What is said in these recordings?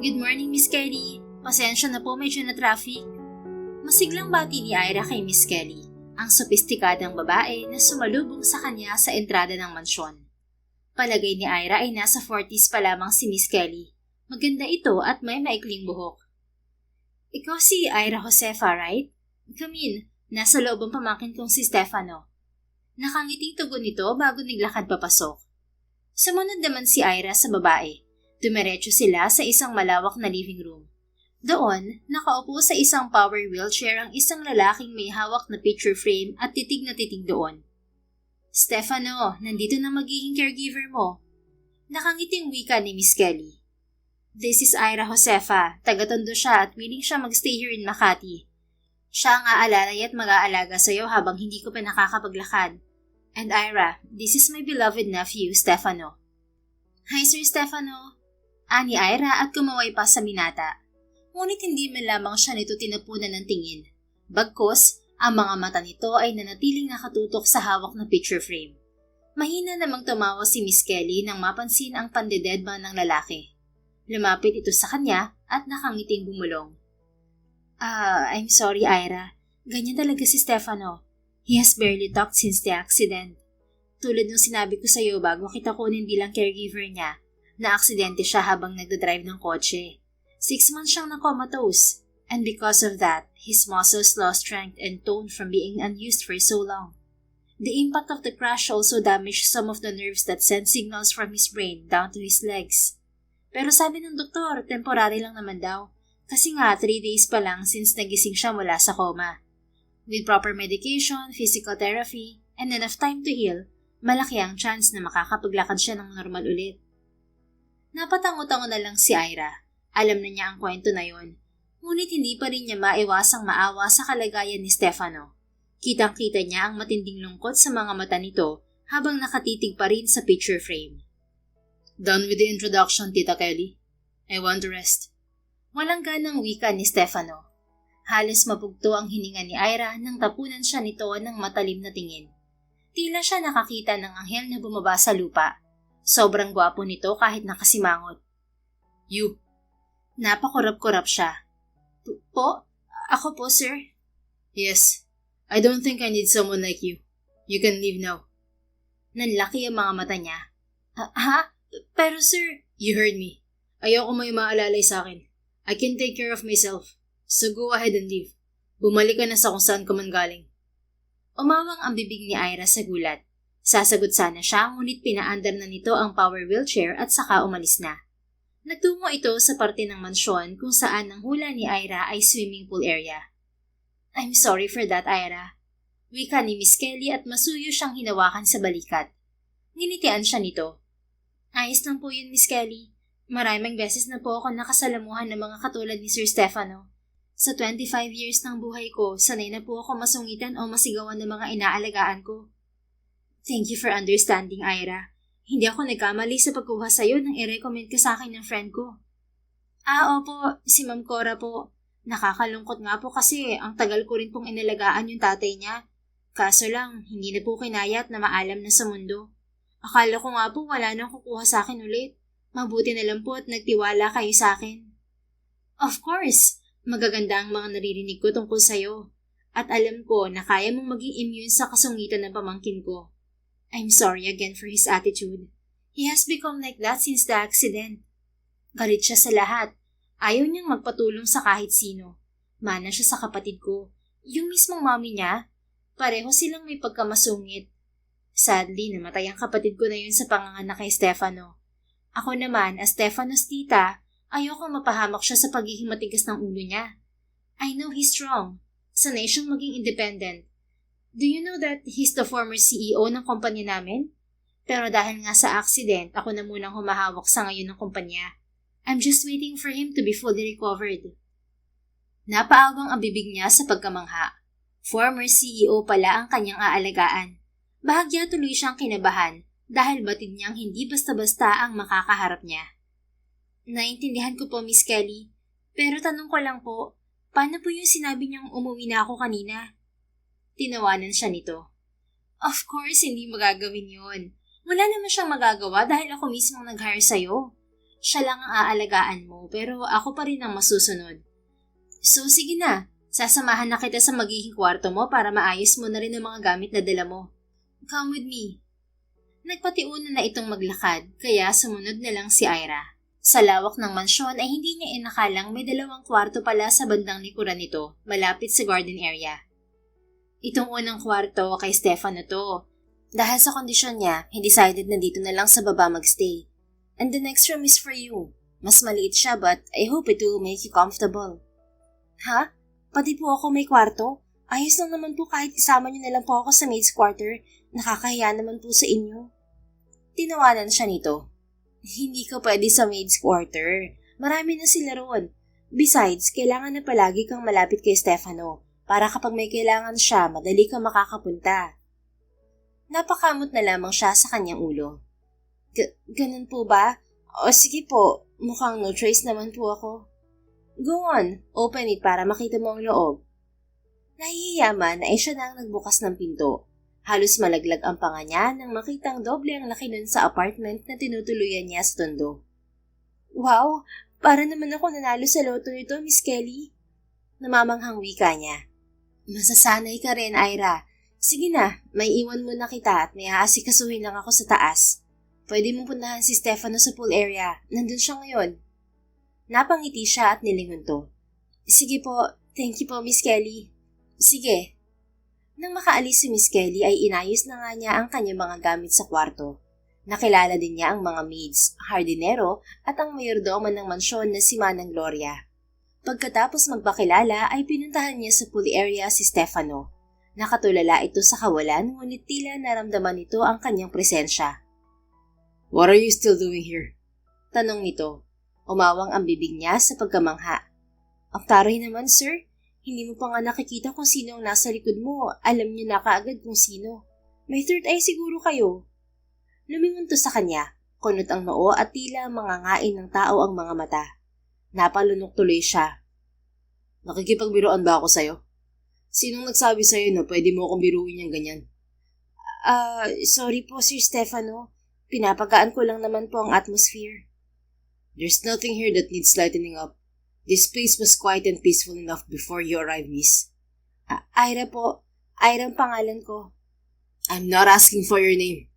Good morning, Miss Kelly. Pasensya na po, medyo na traffic. Masiglang bati ni Ira kay Miss Kelly, ang sopistikadang babae na sumalubong sa kanya sa entrada ng mansyon. Palagay ni Ira ay nasa 40s pa lamang si Miss Kelly. Maganda ito at may maikling buhok. Ikaw si Ira Josefa, right? Come in. Nasa loob ang pamangkin kong si Stefano. Nakangiting tugon nito bago naglakad papasok. Sumunod naman si Ira sa babae. Dumiretso sila sa isang malawak na living room. Doon, nakaupo sa isang power wheelchair ang isang lalaking may hawak na picture frame at titig na titig doon. Stefano, nandito na magiging caregiver mo. Nakangiting wika ni Miss Kelly. This is Ira Josefa, taga-Tondo siya at willing siya magstay here in Makati. Siya ang aalalay at mag-aalaga sa'yo habang hindi ko pa nakakapaglakad. And Ira, this is my beloved nephew, Stefano. Hi Sir Stefano. Ani Ira at kumaway pa sa binata. Ngunit hindi man lamang siya nito tinapunan ng tingin. Bagkus, ang mga mata nito ay nanatiling nakatutok sa hawak na picture frame. Mahina namang tumawa si Miss Kelly nang mapansin ang pandededma ng lalaki. Lumapit ito sa kanya at nakangiting bumulong. I'm sorry Ira. Ganyan talaga si Stefano. He has barely talked since the accident. Tulad ng sinabi ko sa iyo bago kita kunin bilang caregiver niya, na-aksidente siya habang nagdadrive ng kotse. 6 months siyang na-comatose, and because of that, his muscles lost strength and tone from being unused for so long. The impact of the crash also damaged some of the nerves that send signals from his brain down to his legs. Pero sabi ng doktor, temporary lang naman daw, kasi nga 3 days pa lang since nagising siya mula sa coma. With proper medication, physical therapy, and enough time to heal, malaki ang chance na makakapaglakad siya ng normal ulit. Napatango-tango na lang si Ira. Alam na niya ang kwento na yon. Ngunit hindi pa rin niya maiwasang maawa sa kalagayan ni Stefano. Kitang-kita niya ang matinding lungkot sa mga mata nito habang nakatitig pa rin sa picture frame. Done with the introduction, Tita Kelly. I want to rest. Walang ganang wika ni Stefano. Halos mapugto ang hininga ni Ira nang tapunan siya nito ng matalim na tingin. Tila siya nakakita ng anghel na bumaba sa lupa. Sobrang gwapo nito kahit nakasimangot. You. Napakurap-kurap siya. Po? Ako po, sir? Yes. I don't think I need someone like you. You can leave now. Nanlaki ang mga mata niya. Ha? Pero sir... You heard me. Ayoko may maalalay sa akin. I can take care of myself. So go ahead and leave. Bumalik ka na sa kung saan ka man galing. Umawang ang bibig ni Ira sa gulat. Sasagot sana siya ngunit pinaandar na nito ang power wheelchair at saka umalis na. Nagtungo ito sa parte ng mansyon kung saan ang hula ni Ira ay swimming pool area. I'm sorry for that, Ira. Wika ni Miss Kelly at masuyo siyang hinawakan sa balikat. Nginitian siya nito. Ayos lang po yun, Miss Kelly. Maraming beses na po ako nakasalamuhan ng mga katulad ni Sir Stefano. Sa 25 years ng buhay ko, sanay na po ako masungitan o masigawan ng mga inaalagaan ko. Thank you for understanding, Ira. Hindi ako nagkamali sa pagkuha sa'yo nang i-recommend ka sa akin ng friend ko. Opo, si Ma'am Cora po. Nakakalungkot nga po kasi ang tagal ko rin pong inalagaan yung tatay niya. Kaso lang, hindi na po kinayat na maalam na sa mundo. Akala ko nga po wala nang kukuha sa akin ulit. Mabuti na lang po at nagtiwala kayo sa akin. Of course, magaganda ang mga naririnig ko tungkol sa'yo. At alam ko na kaya mong maging immune sa kasungitan ng pamangkin ko. I'm sorry again for his attitude. He has become like that since the accident. Galit siya sa lahat. Ayaw niyang magpatulong sa kahit sino. Mana siya sa kapatid ko. Yung mismong mami niya, pareho silang may pagkamasungit. Sadly, namatay ang kapatid ko na yun sa panganganak kay Stefano. Ako naman, as Stefano's tita, ayoko mapahamak siya sa pagiging matigas ng ulo niya. I know he's strong. Sanay siyang maging independent. Do you know that he's the former CEO ng kumpanya namin? Pero dahil nga sa accident, ako na munang humahawak sa ngayon ng kumpanya. I'm just waiting for him to be fully recovered. Napaawang ang bibig niya sa pagkamangha. Former CEO pala ang kanyang aalagaan. Bahagya tuloy siyang kinabahan dahil batid niyang hindi basta-basta ang makakaharap niya. Naintindihan ko po, Miss Kelly. Pero tanong ko lang po, paano po yung sinabi niyang umuwi na ako kanina? Tinawanan siya nito. Of course, hindi magagawin yun. Wala naman siyang magagawa dahil ako mismo nag-hire sa'yo. Siya lang ang aalagaan mo pero ako pa rin ang masusunod. So sige na, sasamahan na kita sa magiging kwarto mo para maayos mo na rin ang mga gamit na dala mo. Come with me. Nagpatiuna na itong maglakad kaya sumunod na lang si Ira. Sa lawak ng mansyon ay hindi niya inakalang may 2 kwarto pala sa bandang likuran nito, malapit sa garden area. Itong unang kwarto kay Stefano to. Dahil sa kondisyon niya, he decided na dito na lang sa baba magstay. And the next room is for you. Mas maliit siya but I hope it will make you comfortable. Ha? Pati po ako may kwarto? Ayos lang naman po kahit isama niyo na lang po ako sa maid's quarter. Nakakahiya naman po sa inyo. Tinawanan siya nito. Hindi ka pwede sa maid's quarter. Marami na sila roon. Besides, kailangan na palagi kang malapit kay Stefano para kapag may kailangan siya, madali kang makakapunta. Napakamot na lamang siya sa kanyang ulo. Ganun po ba? O sige po, mukhang no choice naman po ako. Go on, open it para makita mo ang loob. Nahihiyaman ay siya na ang nagbukas ng pinto. Halos malaglag ang panga niya nang makitang doble ang laki nun sa apartment na tinutuluyan niya sa tondo. Wow, para naman ako nanalo sa loto nito, Miss Kelly. Namamanghang wika niya. Masasanay ka rin, Ira. Sige na, may iwan mo na kita at may aasikasuhin lang ako sa taas. Pwede mong puntahan si Stefano sa pool area. Nandun siya ngayon. Napangiti siya at nilingon to. Sige po, thank you po, Miss Kelly. Sige. Nang makaalis si Miss Kelly ay inayos na nga niya ang kanyang mga gamit sa kwarto. Nakilala din niya ang mga maids, hardinero at ang mayordomo ng mansyon na si Manang Gloria. Pagkatapos magpakilala ay pinuntahan niya sa pool area si Stefano. Nakatulala ito sa kawalan ngunit tila naramdaman nito ang kanyang presensya. What are you still doing here? Tanong nito. Umawang ang bibig niya sa pagkamangha. Ang taray naman, sir. Hindi mo pa nga nakikita kung sino ang nasa likod mo. Alam niyo na kaagad kung sino. May third eye siguro kayo. Lumingon to sa kanya. Kunot ang noo at tila mangangain ng tao ang mga mata. Napalunok tuloy siya. Nakikipagbiruan ba ako sa'yo? Sinong nagsabi sa'yo na pwede mo akong biruin yung ganyan? Sorry po, Sir Stefano. Pinapagaan ko lang naman po ang atmosphere. There's nothing here that needs lightening up. This place was quiet and peaceful enough before you arrived, miss. Ira po. Ira ang pangalan ko. I'm not asking for your name.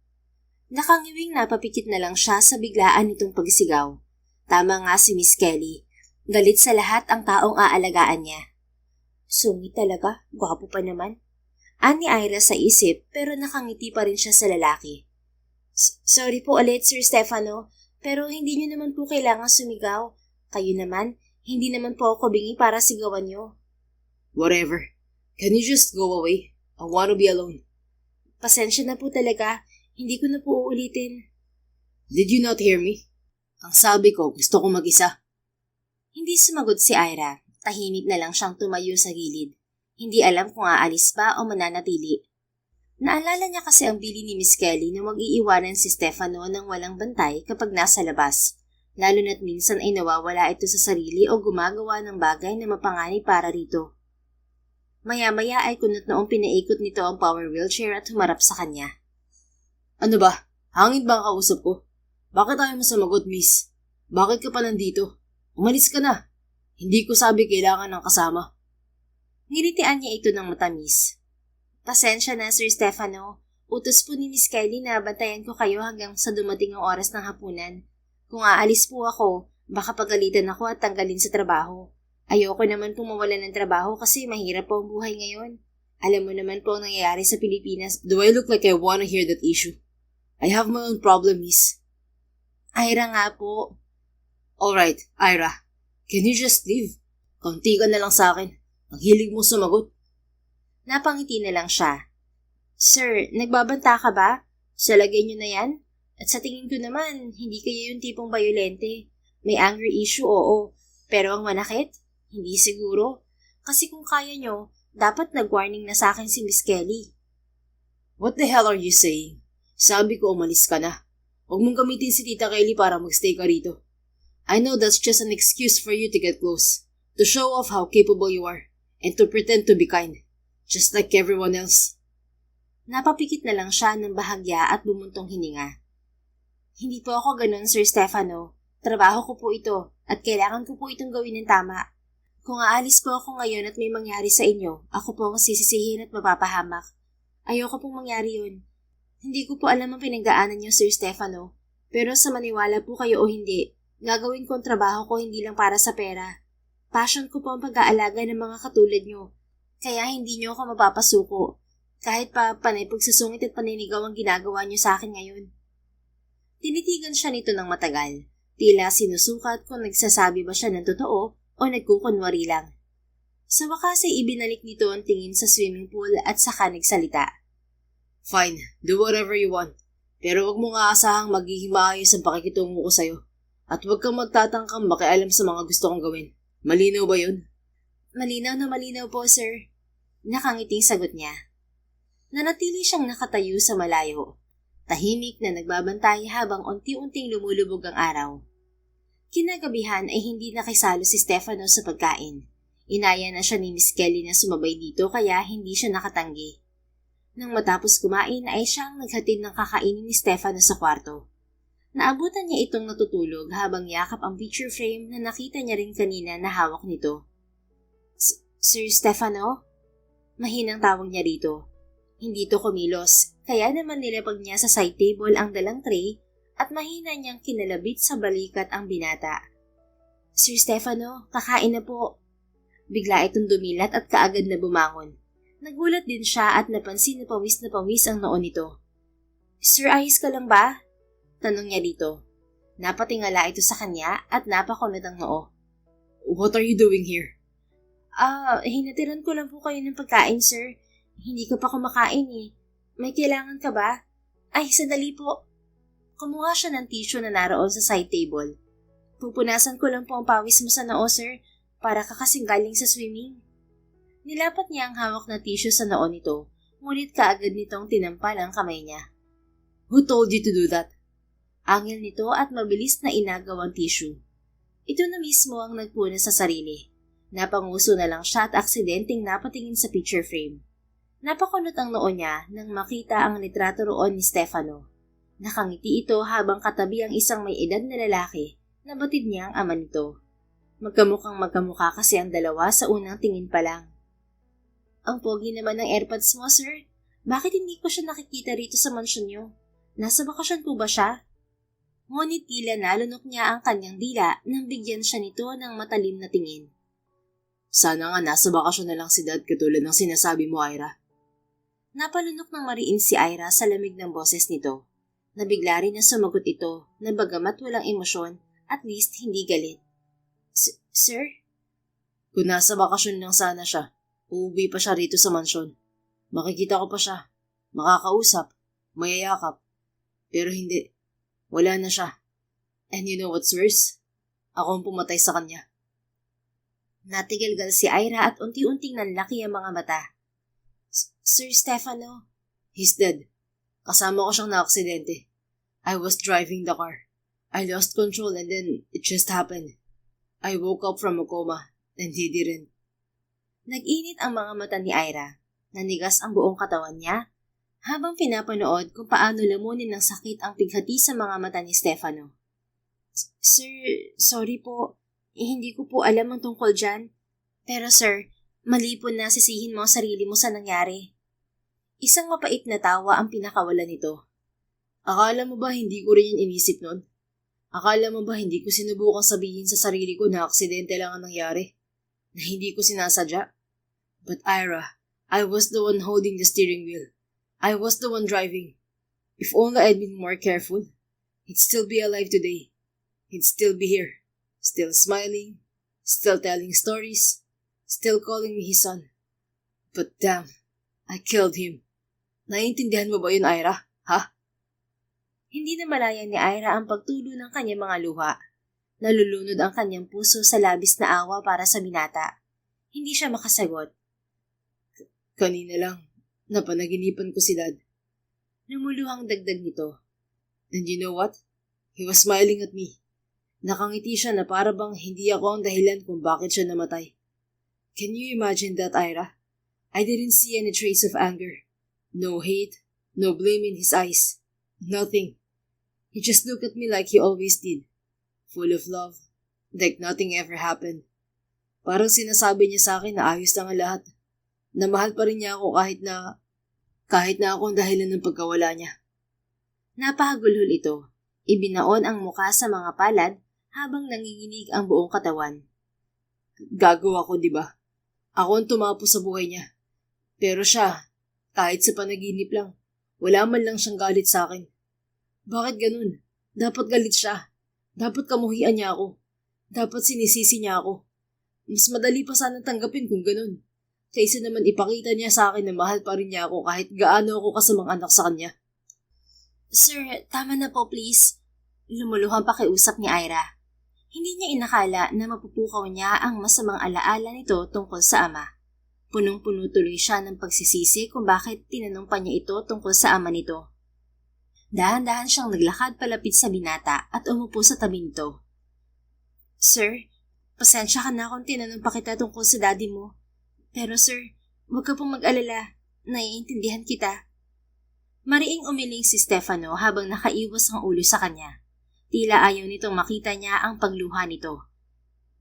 Nakangiwing napapikit na lang siya sa biglaan nitong pagsigaw. Tama nga si Miss Kelly. Galit sa lahat ang taong aalagaan niya. Sungit talaga, gwapo pa naman. Ani Ira sa isip pero nakangiti pa rin siya sa lalaki. Sorry po ulit, Sir Stefano, pero hindi niyo naman po kailangan sumigaw. Kayo naman, hindi naman po ako bingi para sigawan niyo. Whatever. Can you just go away? I want to be alone. Pasensya na po talaga. Hindi ko na po uulitin. Did you not hear me? Ang sabi ko, gusto ko mag-isa. Hindi sumagot si Ira. Tahimik na lang siyang tumayo sa gilid. Hindi alam kung aalis ba o mananatili. Naalala niya kasi ang bili ni Miss Kelly na mag-iiwanan si Stefano ng walang bantay kapag nasa labas. Lalo na't minsan ay nawawala ito sa sarili o gumagawa ng bagay na mapanganib para rito. Maya-maya ay kunot noong pinaikot nito ang power wheelchair at humarap sa kanya. Ano ba? Hangin ba ang kausap ko? Bakit ayaw mo sumagot, miss? Bakit ka pa nandito? Umalis ka na. Hindi ko sabi kailangan ng kasama. Nilitian niya ito ng matamis. Pasensya na, Sir Stefano. Utos po ni Miss Kelly na bantayan ko kayo hanggang sa dumating ang oras ng hapunan. Kung aalis po ako, baka pagalitan ako at tanggalin sa trabaho. Ayoko naman pong mawalan ng trabaho kasi mahirap po ang buhay ngayon. Alam mo naman po ang nangyayari sa Pilipinas. Do I look like I wanna hear that issue? I have my own problem, miss. Ira nga po. Alright, Ira. Can you just leave? Kaunti ka na lang sa akin. Ang hilig mo sumagot. Napangiti na lang siya. Sir, nagbabanta ka ba? Sa lagay niyo na yan? At sa tingin ko naman, hindi kayo yung tipong bayolente. May anger issue, oo. Pero ang manakit? Hindi siguro. Kasi kung kaya nyo, dapat nag-warning na sa akin si Miss Kelly. What the hell are you saying? Sabi ko umalis ka na. Huwag mong gamitin si Tita Kelly para magstay ka rito. I know that's just an excuse for you to get close. To show off how capable you are. And to pretend to be kind. Just like everyone else. Napapikit na lang siya ng bahagya at bumuntong hininga. Hindi po ako ganun, Sir Stefano. Trabaho ko po ito at kailangan ko po itong gawin ng tama. Kung aalis po ako ngayon at may mangyari sa inyo, ako po ang sisisihin at mapapahamak. Ayoko pong mangyari yun. Hindi ko po alam ang pinagdaanan niyo, Sir Stefano. Pero sa maniwala po kayo o hindi, gagawin ko ang trabaho ko hindi lang para sa pera. Passion ko po ang pag-aalaga ng mga katulad niyo. Kaya hindi niyo ako mapapasuko. Kahit pa panay pagsusungit at paninigaw ang ginagawa niyo sa akin ngayon. Tinitigan siya nito ng matagal. Tila sinusukat kung nagsasabi ba siya ng totoo o nagkukunwari lang. Sa wakas ay ibinalik nito ang tingin sa swimming pool at saka nagsalita. Fine, do whatever you want. Pero wag mo nga asahang magiging maayos ang pakikitungo ko sa'yo. At wag kang magtatangkang makialam sa mga gusto kong gawin. Malinaw ba yun? Malinaw na malinaw po, sir. Nakangiting sagot niya. Nanatili siyang nakatayo sa malayo. Tahimik na nagbabantay habang unti-unting lumulubog ang araw. Kinagabihan ay hindi nakisalo si Stefano sa pagkain. Inaya na siya ni Miss Kelly na sumabay dito kaya hindi siya nakatanggi. Nang matapos kumain ay siyang naghatid ng kakainin ni Stefano sa kwarto. Naabutan niya itong natutulog habang yakap ang picture frame na nakita niya rin kanina na hawak nito. Sir Stefano? Mahinang tawag niya rito. Hindi to kumilos, kaya naman nilapag niya sa side table ang dalang tray at mahina niyang kinalabit sa balikat ang binata. Sir Stefano, kakain na po. Bigla itong dumilat at kaagad na bumangon. Nagulat din siya at napansin na pawis ang noo nito. Sir, ayos ka lang ba? Tanong niya dito. Napatingala ito sa kanya at napakunod ang noo. What are you doing here? Hinatiran ko lang po kayo ng pagkain, sir. Hindi ka pa kumakain eh. May kailangan ka ba? Ay, sandali po. Kumuha siya ng tissue na naroon sa side table. Pupunasan ko lang po ang pawis mo sa noo, sir, para ka kasing galing sa swimming. Nilapat niya ang hawak na tissue sa noo nito, ngunit kaagad nitong tinampal ang kamay niya. Who told you to do that? Angil nito at mabilis na inagaw ang tissue. Ito na mismo ang nagpuna sa sarili. Napanguso na lang siya at aksidenteng napatingin sa picture frame. Napakunot ang noo niya nang makita ang litrato roon ni Stefano. Nakangiti ito habang katabi ang isang may edad na lalaki na batid niya ang ama nito. Magkamukhang magkamukha kasi ang dalawa sa unang tingin pa lang. Ang pogi naman ng AirPods mo, sir. Bakit hindi ko siya nakikita rito sa mansyon niyo? Nasa bakasyon po ba siya? Ngunit tila nalunok niya ang kanyang dila nang bigyan siya nito ng matalim na tingin. Sana nga nasa bakasyon na lang si Dad katulad ng sinasabi mo, Ira. Napalunok ng mariin si Ira sa lamig ng boses nito. Nabigla rin na sumagot ito na bagamat walang emosyon, at least hindi galit. Sir? Kung nasa bakasyon lang sana siya, uuwi pa siya rito sa mansyon. Makikita ko pa siya, makakausap, mayayakap. Pero hindi, wala na siya. And you know what's worse? Ako ang pumatay sa kanya. Natigalgal si Ira at unti-unting nanlaki ang mga mata. Sir Stefano? He's dead. Kasama ko siyang na-aksidente. I was driving the car. I lost control and then it just happened. I woke up from a coma and he didn't. Nag-init ang mga mata ni Ira. Nanigas ang buong katawan niya habang pinapanood kung paano lamunin ng sakit ang pighati sa mga mata ni Stefano. Sir, sorry po. Hindi ko po alam ang tungkol dyan. Pero sir, mali po na sisihin mo ang sarili mo sa nangyari. Isang mapait na tawa ang pinakawalan nito. Akala mo ba hindi ko rin yan inisip nun? Akala mo ba hindi ko sinubukang sabihin sa sarili ko na aksidente lang ang nangyari? Na hindi ko sinasadya? But Ira, I was the one holding the steering wheel. I was the one driving. If only I'd been more careful, he'd still be alive today. He'd still be here. Still smiling. Still telling stories. Still calling me his son. But damn, I killed him. Naiintindihan mo ba yun, Ira? Ha? Hindi na malaya ni Ira ang pagtulo ng kanyang mga luha. Nalulunod ang kanyang puso sa labis na awa para sa binata. Hindi siya makasagot. Kanina lang, napanaginipan ko si Dad. Lumuluhang dagdag nito. And you know what? He was smiling at me. Nakangiti siya na para bang hindi ako ang dahilan kung bakit siya namatay. Can you imagine that, Ira? I didn't see any trace of anger. No hate, no blame in his eyes. Nothing. He just looked at me like he always did. full of love, like nothing ever happened. Parang sinasabi niya sa akin na ayos lang ang lahat. Na mahal pa rin niya ako kahit na ako ang dahilan ng pagkawala niya. Napahagulhol ito. Ibinaon ang muka sa mga palad habang nanginginig ang buong katawan. Gagawa ko, di ba? Ako ang tumapo sa buhay niya. Pero siya, kahit sa panaginip lang, wala man lang siyang galit sa akin. Bakit ganun? Dapat galit siya. Dapat kamuhian niya ako. Dapat sinisisi niya ako. Mas madali pa sana tanggapin kung ganun. Kaysa naman ipakita niya sa akin na mahal pa rin niya ako kahit gaano ako kasamang anak sa kanya. Sir, tama na po please. Lumuluhang pakiusap ni Ira. Hindi niya inakala na mapupukaw niya ang masamang alaala nito tungkol sa ama. Punong-puno tuloy siya ng pagsisisi kung bakit tinanong pa niya ito tungkol sa ama nito. Dahan-dahan siyang naglakad palapit sa binata at umupo sa tabi nito. Sir, pasensya ka na kung tinanong pa kita tungkol sa daddy mo. Pero sir, huwag ka pong mag-alala. Naiintindihan kita. Mariing umiling si Stefano habang nakaiwas ang ulo sa kanya. Tila ayaw nitong makita niya ang pagluha nito.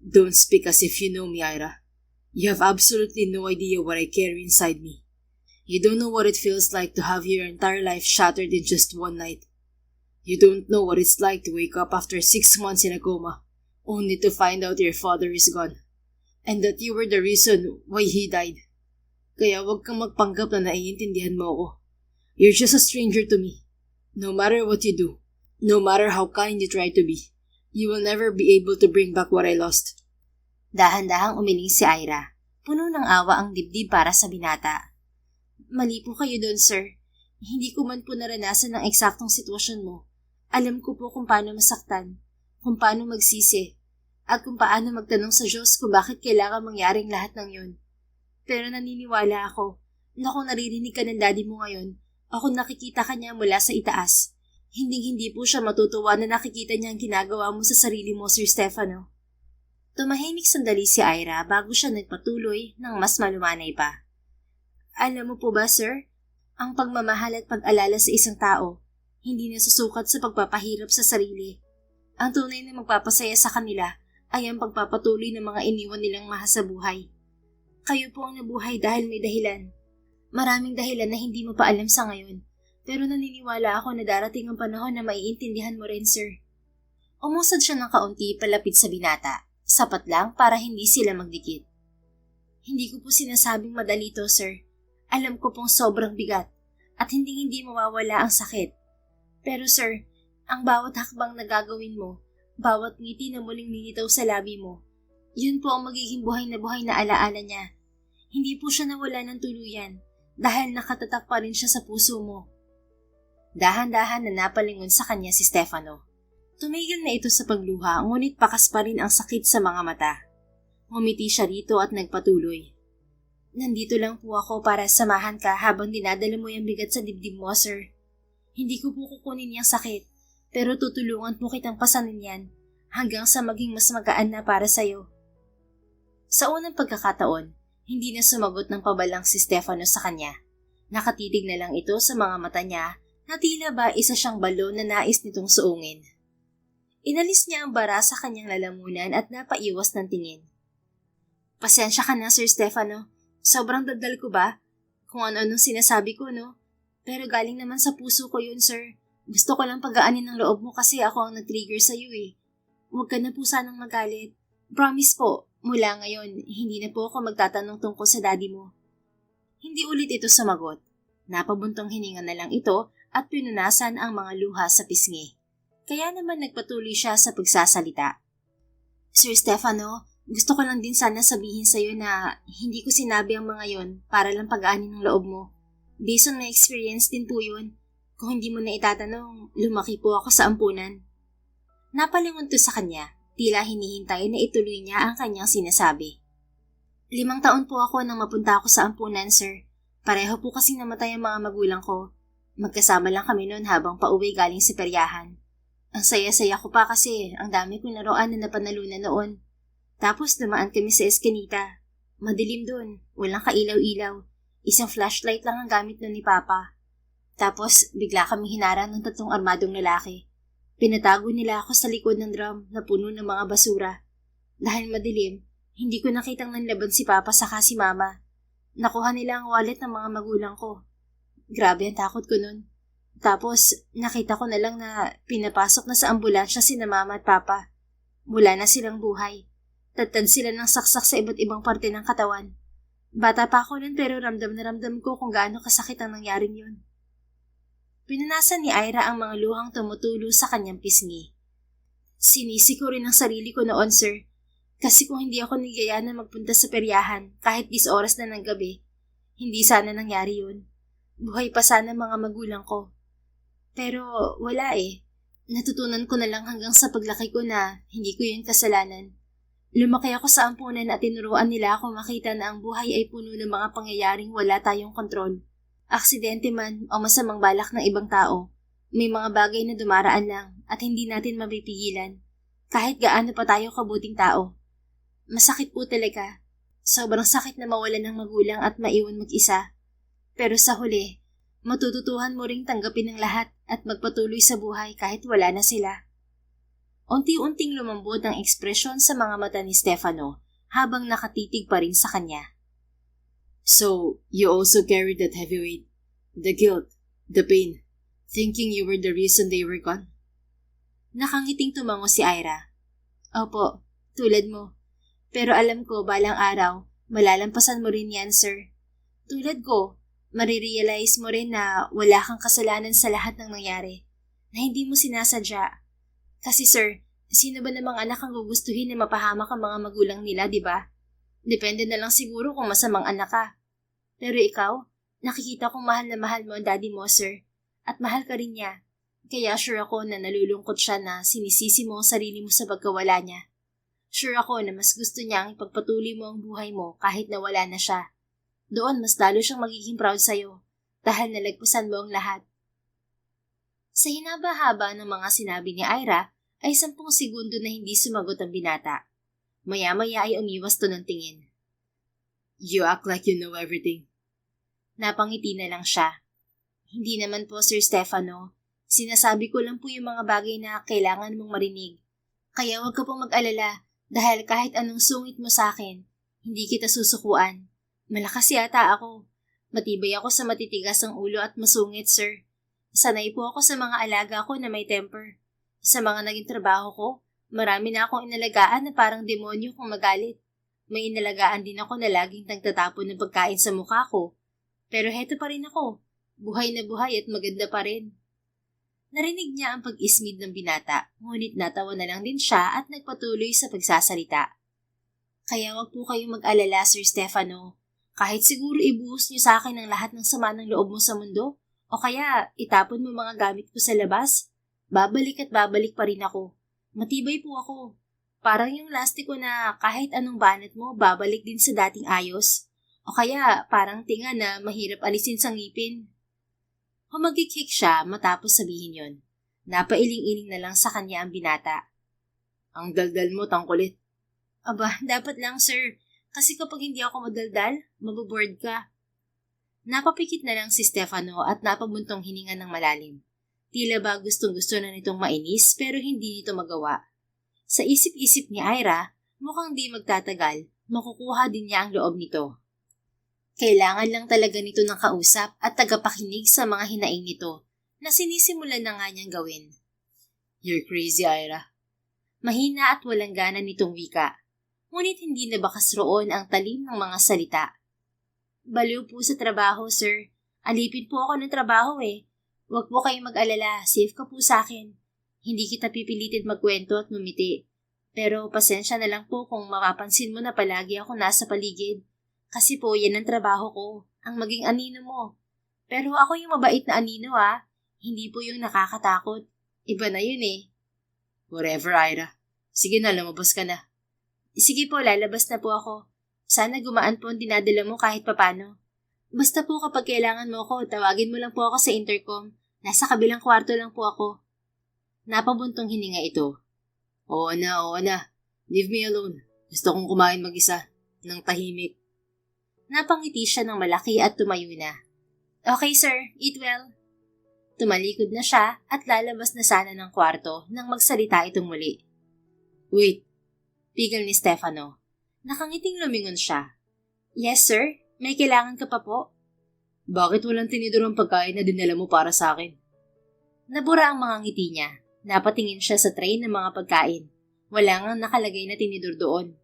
Don't speak as if you know me, Ira. You have absolutely no idea what I carry inside me. You don't know what it feels like to have your entire life shattered in just one night. You don't know what it's like to wake up after 6 months in a coma, only to find out your father is gone, and that you were the reason why he died. Kaya wag kang magpanggap na naiintindihan mo ako. You're just a stranger to me. No matter what you do, no matter how kind you try to be, you will never be able to bring back what I lost. Dahan-dahang umiling si Ira. Puno ng awa ang dibdib para sa binata. Mali po kayo doon, sir. Hindi ko man po naranasan ang eksaktong sitwasyon mo. Alam ko po kung paano masaktan, kung paano magsisi, at kung paano magtanong sa Diyos kung bakit kailangan mangyaring lahat ng yun. Pero naniniwala ako na kung naririnig ka ng daddy mo ngayon, ako nakikita ka niya mula sa itaas. Hinding-hindi po siya matutuwa na nakikita niya ang ginagawa mo sa sarili mo, Sir Stefano. Tumahimik sandali si Ira bago siya nagpatuloy ng mas malumanay pa. Alam mo po ba, sir, ang pagmamahal at pag-alala sa isang tao, hindi nasusukat sa pagpapahirap sa sarili. Ang tunay na magpapasaya sa kanila ay ang pagpapatuloy ng mga iniwan nilang mahal sa buhay. Kayo po ang nabuhay dahil may dahilan. Maraming dahilan na hindi mo pa alam sa ngayon, pero naniniwala ako na darating ang panahon na maiintindihan mo rin, sir. Umusad siya ng kaunti palapit sa binata, sapat lang para hindi sila magdikit. Hindi ko po sinasabing madali to, sir. Alam ko pong sobrang bigat at hindi mawawala ang sakit. Pero sir, ang bawat hakbang na gagawin mo, bawat ngiti na muling nilitaw sa labi mo, yun po ang magiging buhay na alaala niya. Hindi po siya nawala ng tuluyan dahil nakatatak pa rin siya sa puso mo. Dahan-dahan na napalingon sa kanya si Stefano. Tumigil na ito sa pagluha, ngunit pakas pa rin ang sakit sa mga mata. Ngumiti siya rito at nagpatuloy. Nandito lang po ako para samahan ka habang dinadala mo yung bigat sa dibdib mo, sir. Hindi ko po kukunin yung sakit, pero tutulungan po kitang pasanin yan hanggang sa maging mas magaan na para sa'yo. Sa unang pagkakataon, hindi na sumagot ng pabalang si Stefano sa kanya. Nakatitig na lang ito sa mga mata niya na tila ba isa siyang balon na nais nitong suungin. Inalis niya ang bara sa kanyang lalamunan at napaiwas ng tingin. Pasensya ka na, Sir Stefano. Sobrang dagdal ko ba? Kung ano-anong sinasabi ko, no? Pero galing naman sa puso ko yun, sir. Gusto ko lang pagaanin ng loob mo kasi ako ang nag-trigger sa'yo eh. Huwag ka na po sanang magalit. Promise po, mula ngayon, hindi na po ako magtatanong tungkol sa daddy mo. Hindi ulit ito sumagot. Napabuntong hininga na lang ito at pinunasan ang mga luha sa pisngi. Kaya naman nagpatuloy siya sa pagsasalita. Sir Stefano, gusto ko lang din sana sabihin sa'yo na hindi ko sinabi ang mga yon para lang pag-aanin ng loob mo. Based on my experience din po yun. Kung hindi mo na itatanong, lumaki po ako sa ampunan. Napalingon to sa kanya, tila hinihintay na ituloy niya ang kanyang sinasabi. 5 taon po ako nang mapunta ako sa ampunan, sir. Pareho po kasing namatay ang mga magulang ko. Magkasama lang kami noon habang pauwi galing sa peryahan. Ang saya-saya ko pa kasi ang dami kong laruan na napanalunan noon. Tapos dumaan kami sa eskinita. Madilim doon, walang kailaw-ilaw. Isang flashlight lang ang gamit nun ni Papa. Tapos bigla kami hinarang ng 3 armadong lalaki. Pinatago nila ako sa likod ng drum na puno ng mga basura. Dahil madilim, hindi ko nakitang nanlaban si Papa saka si Mama. Nakuha nila ang wallet ng mga magulang ko. Grabe ang takot ko nun. Tapos, nakita ko na lang na pinapasok na sa ambulansya sina Mama at Papa. Wala na silang buhay. Tatad sila ng saksak sa iba't ibang parte ng katawan. Bata pa ako nun pero ramdam na ramdam ko kung gaano kasakit ang nangyaring yun. Pinanasan ni Ira ang mga luhang tumutulo sa kanyang pisngi. Sinisi ko rin ang sarili ko noon, sir. Kasi kung hindi ako nigaya na magpunta sa peryahan kahit 10 oras na ng gabi, hindi sana nangyari yun. Buhay pa sana mga magulang ko. Pero wala eh. Natutunan ko na lang hanggang sa paglaki ko na hindi ko yun kasalanan. Lumaki ako sa ampunan at tinuruan nila ako makita na ang buhay ay puno ng mga pangyayaring wala tayong kontrol. Aksidente man o masamang balak ng ibang tao, may mga bagay na dumaraan lang at hindi natin mapipigilan. Kahit gaano pa tayo kabuting tao. Masakit po talaga. Sobrang sakit na mawalan ng magulang at maiwan mag-isa. Pero sa huli, matututuhan mo ring tanggapin ang lahat at magpatuloy sa buhay kahit wala na sila. Unti-unting lumambot ang ekspresyon sa mga mata ni Stefano habang nakatitig pa rin sa kanya. So, you also carried that heavy weight, the guilt, the pain, thinking you were the reason they were gone? Nakangiting tumango si Ira. Opo, tulad mo. Pero alam ko balang araw, malalampasan mo rin yan, sir. Tulad ko, marirealize mo rin na wala kang kasalanan sa lahat ng nangyari, na hindi mo sinasadya. Kasi sir, sino ba namang anak ang gugustuhin na mapahamak ang mga magulang nila, di ba? Depende na lang siguro kung masamang anak ka. Pero ikaw, nakikita kong mahal na mahal mo ang daddy mo, sir. At mahal ka rin niya. Kaya sure ako na nalulungkot siya na sinisisi mo ang sarili mo sa pagkawala niya. Sure ako na mas gusto niya ang ipagpatuloy mo ang buhay mo kahit na wala na siya. Doon mas lalo siyang magiging proud sa'yo dahil nalagpasan mo ang lahat. Sa hinaba-haba ng mga sinabi ni Ira ay 10 segundo na hindi sumagot ang binata. Maya-maya ay umiwas to ng tingin. You act like you know everything. Napangiti na lang siya. Hindi naman po, Sir Stefano. Sinasabi ko lang po yung mga bagay na kailangan mong marinig. Kaya huwag ka pong mag-alala dahil kahit anong sungit mo sa akin, hindi kita susukuan. Malakas yata ako. Matibay ako sa matitigas ang ulo at masungit, sir. Sanay po ako sa mga alaga ko na may temper. Sa mga naging trabaho ko, marami na akong inalagaan na parang demonyo kung magalit. May inalagaan din ako na laging nagtatapon ng pagkain sa mukha ko. Pero heto pa rin ako. Buhay na buhay at maganda pa rin. Narinig niya ang pag-ismid ng binata, ngunit natawa na lang din siya at nagpatuloy sa pagsasalita. Kaya wag po kayong mag-alala, Sir Stefano. Kahit siguro ibuhos niyo sa akin ang lahat ng sama ng loob mo sa mundo, o kaya itapon mo mga gamit ko sa labas, babalik at babalik pa rin ako. Matibay po ako. Parang yung lastiko na kahit anong banat mo, babalik din sa dating ayos. O kaya parang tinga na mahirap alisin sa ngipin. Humagikik siya matapos sabihin yon. Napailing-iling na lang sa kanya ang binata. Ang daldal mo, tangkulit. Aba, dapat lang sir. Kasi kapag hindi ako madaldal, maboboard ka. Napapikit na lang si Stefano at napabuntong hininga ng malalim. Tila ba gustong-gusto na nitong mainis pero hindi nito magawa. Sa isip-isip ni Ira, mukhang di magtatagal, makukuha din niya ang loob nito. Kailangan lang talaga nito ng kausap at tagapakinig sa mga hinaing nito na sinisimulan na nga niyang gawin. You're crazy, Ira. Mahina at walang gana nitong wika. Ngunit hindi na bakas roon ang talim ng mga salita. Baliw po sa trabaho, sir. Alipin po ako ng trabaho eh. Huwag po kayong mag-alala, safe ka po sa akin. Hindi kita pipilitin magkwento at mumiti. Pero pasensya na lang po kung mapapansin mo na palagi ako nasa paligid. Kasi po yan ang trabaho ko, ang maging anino mo. Pero ako yung mabait na anino hindi po yung nakakatakot. Iba na yun eh. Whatever, Ira. Sige na, lumabas ka na. Sige po, lalabas na po ako. Sana gumaan po ang dinadala mo kahit papano. Basta po kapag kailangan mo ako, tawagin mo lang po ako sa intercom. Nasa kabilang kwarto lang po ako. Napabuntong hininga ito. Oo na. Leave me alone. Gusto kong kumain mag-isa. Nang tahimik. Napangiti siya ng malaki at tumayo na. Okay sir, eat well. Tumalikod na siya at lalabas na sana ng kwarto nang magsalita itong muli. Wait, Pigil ni Stefano. Nakangiting lumingon siya. Yes, sir? May kailangan ka pa po? bakit walang tinidor ang pagkain na dinala mo para sa akin? Nabura ang mga ngiti niya. Napatingin siya sa tray ng mga pagkain. Wala ngang nakalagay na tinidor doon.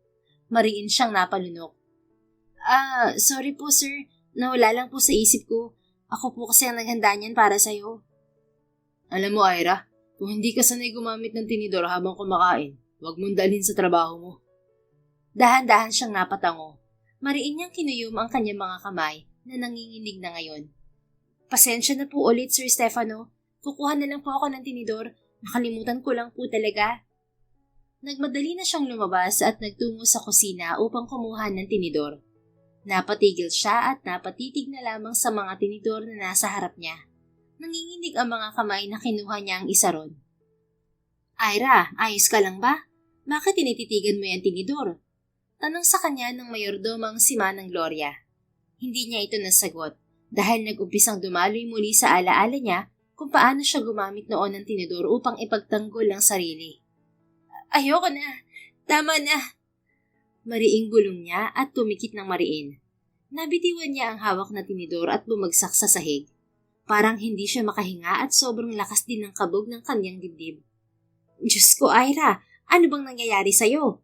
Mariin siyang napalunok. Sorry po sir. Nawala lang po sa isip ko. Ako po kasi ang naghanda niyan para sa'yo. Alam mo, Ira, kung hindi ka sanay gumamit ng tinidor habang kumakain, huwag mong dalhin sa trabaho mo. Dahan-dahan siyang napatango. Mariin niyang kinuyom ang kanyang mga kamay na nanginginig na ngayon. Pasensya na po ulit, Sir Stefano. Kukuha na lang po ako ng tinidor. Nakalimutan ko lang po talaga. Nagmadali na siyang lumabas at nagtungo sa kusina upang kumuha ng tinidor. Napatigil siya at napatitig na lamang sa mga tinidor na nasa harap niya. Nanginginig ang mga kamay na kinuha niya ang isa ron. Ira, ayos ka lang ba? Bakit tinititigan mo yung tinidor? Tanong sa kanya ng mayordomang si Manang Gloria. Hindi niya ito nasagot dahil nag-umpisang dumaloy muli sa alaala niya kung paano siya gumamit noon ng tinidor upang ipagtanggol ang sarili. Ayoko na. Tama na. Mariing bulong niya at tumikit ng mariin. Nabitiwan niya ang hawak na tinidor at bumagsak sa sahig. Parang hindi siya makahinga at sobrang lakas din ng kabog ng kanyang dibdib. Diyos ko, Ira, ano bang nangyayari sa'yo?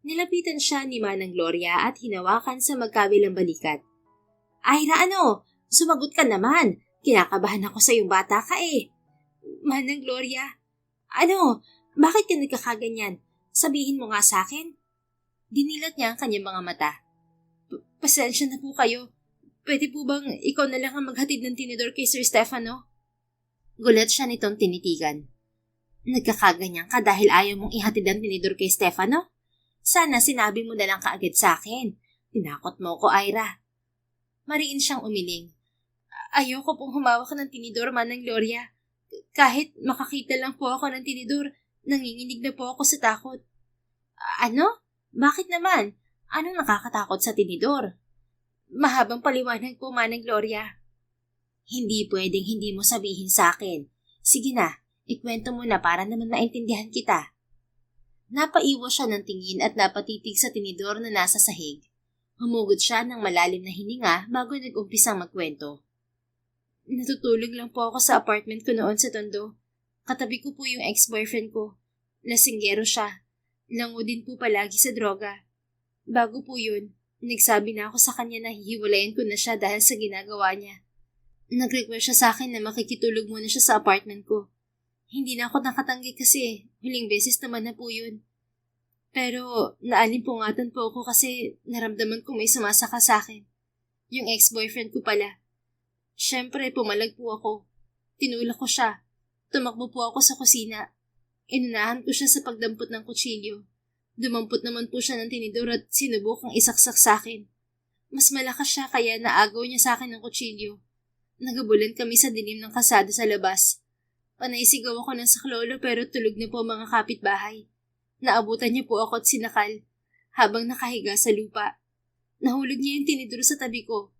Nilapitan siya ni Manang Gloria at hinawakan sa magkabilang balikat. Ira, ano? Sumagot ka naman. Kinakabahan ako sa iyong bata ka eh. Manang Gloria, ano? Bakit ka nagkakaganyan? Sabihin mo nga sa akin. Dinilat niya ang kanyang mga mata. Pasensya na po kayo. Pwede po bang ikaw na lang ang maghatid ng tinidor kay Sir Stefano? Gulat siya nitong tinitigan. Nagkakaganyan ka dahil ayaw mong ihatid ang tinidor kay Stefano? Sana sinabi mo na lang kaagad sa akin. Tinakot mo ko, Ira. Mariin siyang umiling. Ayoko pong humawak ng tinidor, Manang Gloria. Kahit makakita lang po ako ng tinidor, nanginginig na po ako sa takot. Ano? Bakit naman? Anong nakakatakot sa tinidor? Mahabang paliwanag po, Manang Gloria. Hindi pwedeng hindi mo sabihin sa akin. Sige na, ikwento mo na para naman maintindihan kita. Napaiwas siya ng tingin at napatitig sa tinidor na nasa sahig. Humugod siya ng malalim na hininga bago nag-umpisang magkwento. Natutulog lang po ako sa apartment ko noon sa Tondo. Katabi ko po yung ex-boyfriend ko. Lasinggero siya. Lango din po palagi sa droga. Bago po yun, nagsabi na ako sa kanya na hihiwalayan ko na siya dahil sa ginagawa niya. Nag-request siya sa akin na makikitulog muna siya sa apartment ko. Hindi na ako nakatanggi kasi huling beses naman na po yun. Pero naalimpungatan po ako kasi naramdaman ko may sumasaka sa akin. Yung ex-boyfriend ko pala. Siyempre, pumalag po ako. Tinulak ko siya. Tumakbo po ako sa kusina. Inunahan ko siya sa pagdampot ng kutsilyo. Dumampot naman po siya ng tinidor at sinubukang isaksak sa akin. Mas malakas siya kaya naagaw niya sa akin ng kutsilyo. Nagabulan kami sa dilim ng kasada sa labas. Panaisigaw ako ng saklolo pero tulog na po mga kapitbahay. Naabutan niya po ako at sinakal habang nakahiga sa lupa. Nahulog niya yung tinidor sa tabi ko.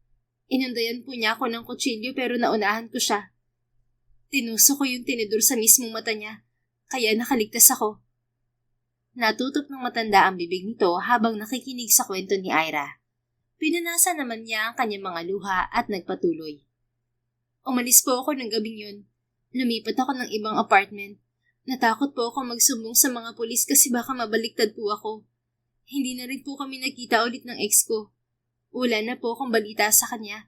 Inundayan po niya ako ng kutsilyo pero naunahan ko siya. Tinusok ko yung tinidor sa mismong mata niya kaya nakaligtas ako. Natutok ng matanda ang bibig nito habang nakikinig sa kwento ni Ira. Pinanasa naman niya ang kanyang mga luha at nagpatuloy. Umalis po ako ng gabing yun. Lumipat ako ng ibang apartment. Natakot po ako magsumbong sa mga pulis kasi baka mabaliktad po ako. Hindi na rin po kami nagkita ulit ng ex ko. Wala na po akong balita sa kanya.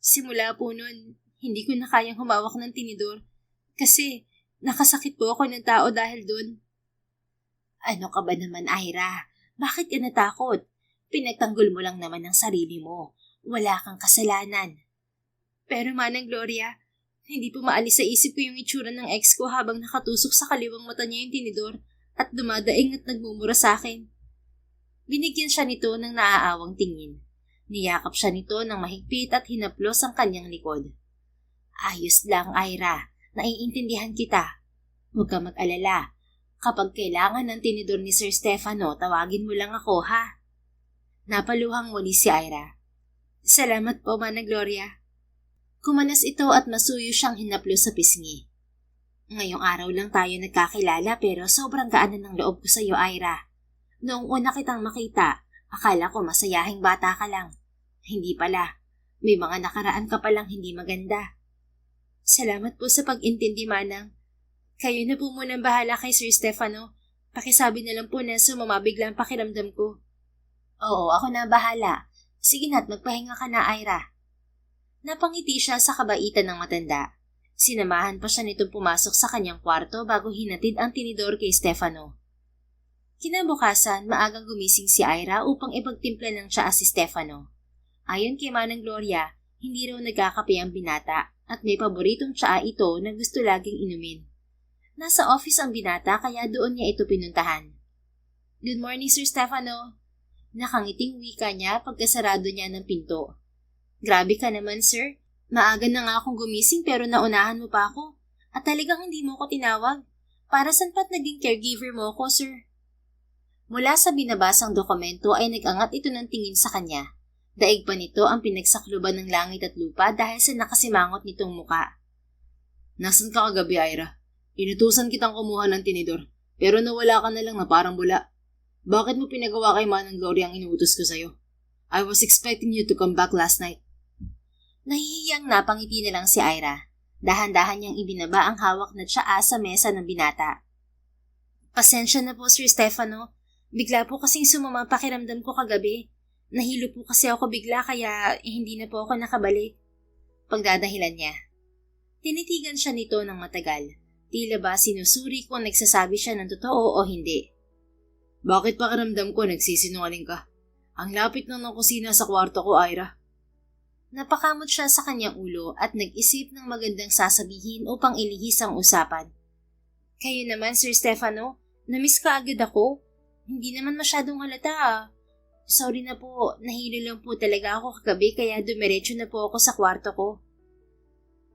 Simula po noon, hindi ko na kayang humawak ng tinidor kasi nakasakit po ako ng tao dahil doon. Ano ka ba naman, Ira? Bakit ka natakot? Pinagtanggol mo lang naman ang sarili mo. Wala kang kasalanan. Pero Manang Gloria, hindi po maalis sa isip ko yung itsura ng ex ko habang nakatusok sa kaliwang mata niya yung tinidor at dumadaing at nagmumura sa akin. Binigyan siya nito ng naaawang tingin. Niyakap siya nito ng mahigpit at hinaplos ang kanyang likod. Ayos lang, Ira. Naiintindihan kita. Huwag ka mag-alala. Kapag kailangan ng tinidor ni Sir Stefano, tawagin mo lang ako, ha? Napaluhang muli si Ira. Salamat po, Manang Gloria. Kumanas ito at masuyo siyang hinaplo sa pisngi. Ngayong araw lang tayo nagkakilala pero sobrang gaan na ng loob ko sa iyo, Ira. Noong una kitang makita, akala ko masayahing bata ka lang. Hindi pala. May mga nakaraan ka palang hindi maganda. Salamat po sa pag-intindi, Manang. Kayo na po munang bahala kay Sir Stefano. Pakisabi na lang po na sumama bigla ang pakiramdam ko. Oo, ako na bahala. Sige na't magpahinga ka na, Ira. Napangiti siya sa kabaitan ng matanda. Sinamahan pa siya nitong pumasok sa kanyang kwarto bago hinatid ang tinidor kay Stefano. Kinabukasan, maagang gumising si Ira upang ipagtimpla ng tsaa si Stefano. Ayon kay Manang Gloria, hindi raw nagkakape ang binata at may paboritong tsaa ito na gusto laging inumin. Nasa office ang binata kaya doon niya ito pinuntahan. Good morning, Sir Stefano. Nakangiting wika niya pagkasarado niya ng pinto. Grabe ka naman, sir. Maaga na nga akong gumising pero naunahan mo pa ako. At talagang hindi mo ko tinawag. Para saan pa't naging caregiver mo ko, sir? Mula sa binabasang dokumento ay nag-angat ito ng tingin sa kanya. Daig pa nito ang pinagsakluban ng langit at lupa dahil sa nakasimangot nitong muka. Nasaan ka kagabi, Ira? Inutusan kitang kumuha ng tinidor, pero nawala ka na lang na parang bula. Bakit mo pinagawa kay Manang Gloria ang inuutos ko sa'yo? I was expecting you to come back last night. Nahihiyang napangiti na lang si Ira. Dahan-dahan niyang ibinaba ang hawak na tsaa sa mesa ng binata. Pasensya na po, Sir Stefano. Bigla po kasing sumama pakiramdam ko kagabi. Nahilo po kasi ako bigla kaya hindi na po ako nakabalik. Pagdadahilan niya. Tinitigan siya nito ng matagal. Tila ba sinusuri kung nagsasabi siya ng totoo o hindi. Bakit pakiramdam ko nagsisinungaling ka? Ang lapit lang ng kusina sa kwarto ko, Ira. Napakamot siya sa kanyang ulo at nag-isip ng magandang sasabihin upang ilihis ang usapan. Kayo naman, Sir Stefano, namiss ka agad ako. Hindi naman masyadong halata ah. Sorry na po, nahilo lang po talaga ako kagabi kaya dumiretso na po ako sa kwarto ko.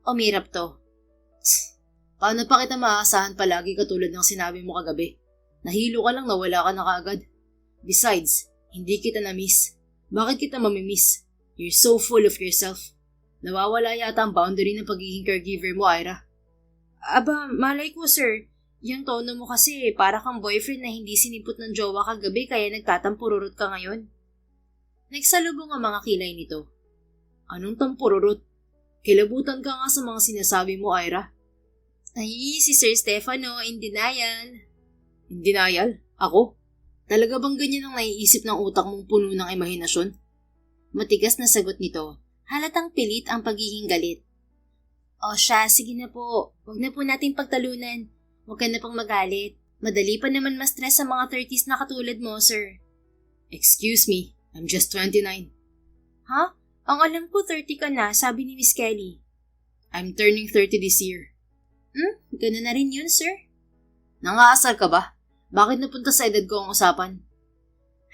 Umirap to. Paano pa kita maaasahan palagi katulad ng sinabi mo kagabi? Nahilo ka lang, nawala ka na kaagad. Besides, hindi kita na-miss. Bakit kita mamimiss? You're so full of yourself. Nawawala yata ang boundary ng pagiging caregiver mo, Ira. Aba, malay ko, sir. Yung tono mo kasi para kang boyfriend na hindi sinipot ng jowa kagabi kaya nagtatampururot ka ngayon. Nagsalubong ang mga kilay nito. Anong tampururot? Kilabutan ka nga sa mga sinasabi mo, Ira. Ay, si Sir Stefano, in denial. In denial? Ako? Talaga bang ganyan ang naiisip ng utak mong puno ng imahinasyon? Matigas na sagot nito. Halatang pilit ang pagiging galit. O siya, sige na po. Huwag na po natin pagtalunan. Huwag ka na pang magalit. Madali pa naman ma-stress sa mga 30s na katulad mo, sir. Excuse me, I'm just 29. Ha? Ang alam ko 30 ka na, sabi ni Miss Kelly. I'm turning 30 this year. Ganun na rin yun, sir. Nangaasar ka ba? Bakit napunta sa edad ko ang usapan?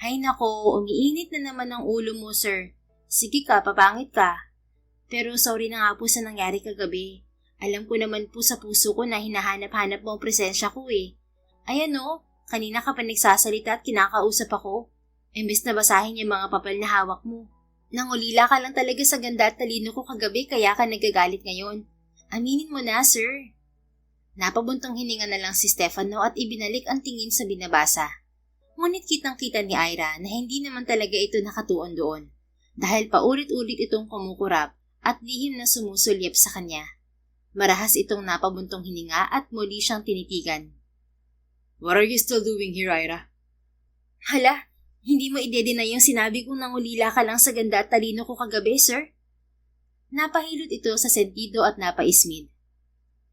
Hay nako, umiinit na naman ang ulo mo, sir. Sige ka, papangit ka. Pero sorry na nga po sa nangyari kagabi. Alam ko naman po sa puso ko na hinahanap-hanap mo ang presensya ko eh. Ayan o, kanina ka pa nagsasalita at kinakausap ako. Imbes na basahin yung mga papel na hawak mo. Nangulila ka lang talaga sa ganda at talino ko kagabi kaya ka nagagalit ngayon. Aminin mo na, sir. Napabuntong hininga na lang si Stefano at ibinalik ang tingin sa binabasa. Ngunit kitang-kita ni Ira na hindi naman talaga ito nakatuon doon. Dahil paulit-ulit itong kumukurap at lihim na sumusulyap sa kanya. Marahas itong napabuntong hininga at muli siyang tinitigan. What are you still doing here, Ira? Hala, hindi mo ide-deny yung sinabi kong nangulila ka lang sa ganda at talino ko kagabi, sir? Napahilot ito sa sentido at napaismid.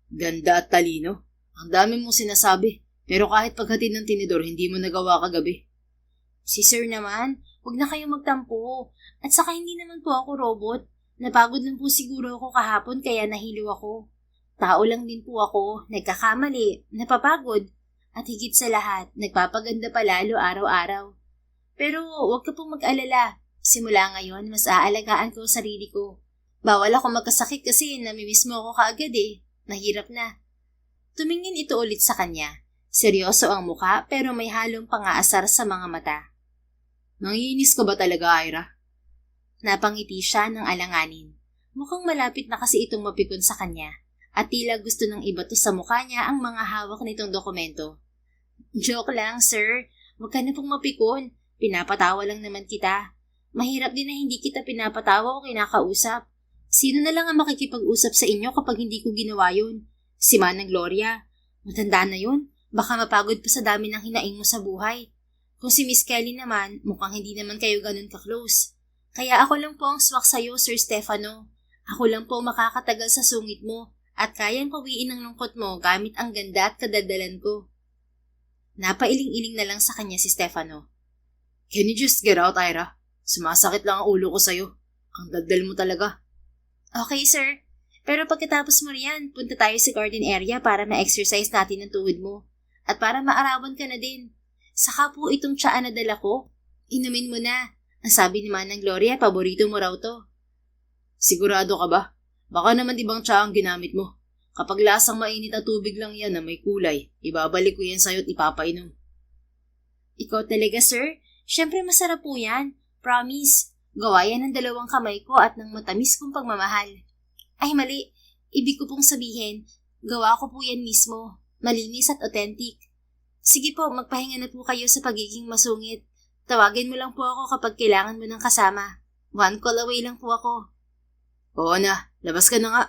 Ganda at talino? Ang dami mong sinasabi, pero kahit paghatid ng tinidor, hindi mo nagawa kagabi. Si sir naman, huwag na kayong magtampo. At saka hindi naman po ako robot. Napagod lang po siguro ako kahapon kaya nahilo ako. Tao lang din po ako, nagkakamali, napapagod. At higit sa lahat, nagpapaganda pa lalo araw-araw. Pero huwag ka pong mag-alala. Simula ngayon, mas aalagaan ko ang sarili ko. Bawal ako magkasakit kasi namimiss mo ako kaagad eh. Nahirap na. Tumingin ito ulit sa kanya. Seryoso ang muka pero may halong pangaasar sa mga mata. Nangiinis ka ba talaga, Ira? Napangiti siya ng alanganin. Mukhang malapit na kasi itong mapikon sa kanya at tila gusto ng ibato sa mukha niya ang mga hawak nitong dokumento. Joke lang, sir. Huwag ka na pong mapikon. Pinapatawa lang naman kita. Mahirap din na hindi kita pinapatawa o kinakausap. Sino na lang ang makikipag-usap sa inyo kapag hindi ko ginawa yun? Si Manang Gloria. Matanda na yun. Baka mapagod pa sa dami ng hinaing mo sa buhay. Kung si Miss Kelly naman, mukhang hindi naman kayo ganun ka-close. Kaya ako lang po ang swak sa'yo, Sir Stefano. Ako lang po makakatagal sa sungit mo at kayang pawiin ang lungkot mo gamit ang ganda at kadaldalan ko. Napailing-iling na lang sa kanya si Stefano. Can you just get out, Ira? Sumasakit lang ang ulo ko sa'yo. Ang daldal mo talaga. Okay, sir. Pero pagkatapos mo riyan, punta tayo sa garden area para ma-exercise natin ang tuhod mo. At para maarawan ka na din. Saka po itong tsaa na dala ko. Inumin mo na. Ang sabi ni Manang Gloria, paborito mo raw to. Sigurado ka ba? Baka naman ibang tsaa ang ginamit mo. Kapag lasang mainit na tubig lang yan na may kulay, ibabalik ko yan sa'yo at ipapainom. Ikaw talaga, sir? Siyempre masarap po yan. Promise. Gawa yan ng 2 kamay ko at ng matamis kong pagmamahal. Ay mali. Ibig ko pong sabihin, gawa ko po yan mismo. Malinis at authentic. Sige po, magpahinga na po kayo sa pagiging masungit. Tawagin mo lang po ako kapag kailangan mo ng kasama. 1 call away lang po ako. Oo na, labas ka na nga.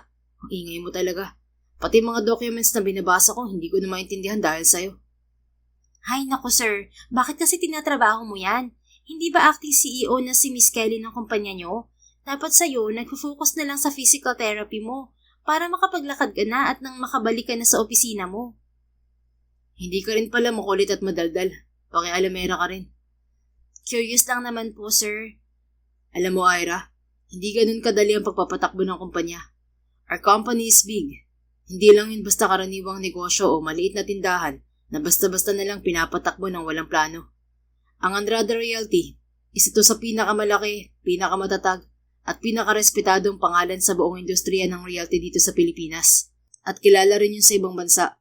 Ang ingay mo talaga. Pati mga documents na binabasa ko, hindi ko na maintindihan dahil sa'yo. Hay naku sir, bakit kasi tinatrabaho mo yan? Hindi ba acting CEO na si Miss Kelly ng kumpanya nyo? Dapat sa'yo, nagpo-focus na lang sa physical therapy mo para makapaglakad ka na at nang makabalik ka na sa opisina mo. Hindi ka rin pala makulit at madaldal. Pakialamera ka rin. Curious lang naman po, sir. Alam mo, Ira, hindi ganun kadali ang pagpapatakbo ng kumpanya. Our company is big. Hindi lang yun basta karaniwang negosyo o maliit na tindahan na basta-basta na lang pinapatakbo ng walang plano. Ang Andrade Realty, isa to sa pinakamalaki, pinakamatatag, at pinakarespetadong pangalan sa buong industriya ng realty dito sa Pilipinas. At kilala rin yun sa ibang bansa.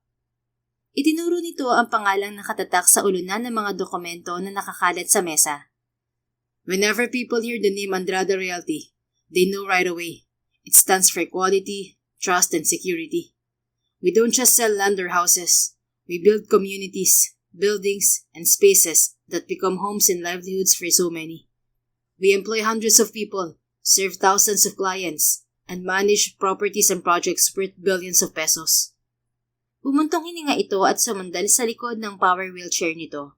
Itinuro nito ang pangalang nakatatak sa ulunan ng mga dokumento na nakakalat sa mesa. Whenever people hear the name Andrade Realty, they know right away. It stands for quality, trust, and security. We don't just sell land or houses. We build communities, buildings, and spaces that become homes and livelihoods for so many. We employ hundreds of people, serve thousands of clients, and manage properties and projects worth billions of pesos. Bumuntong hininga ito at sumandal sa likod ng power wheelchair nito.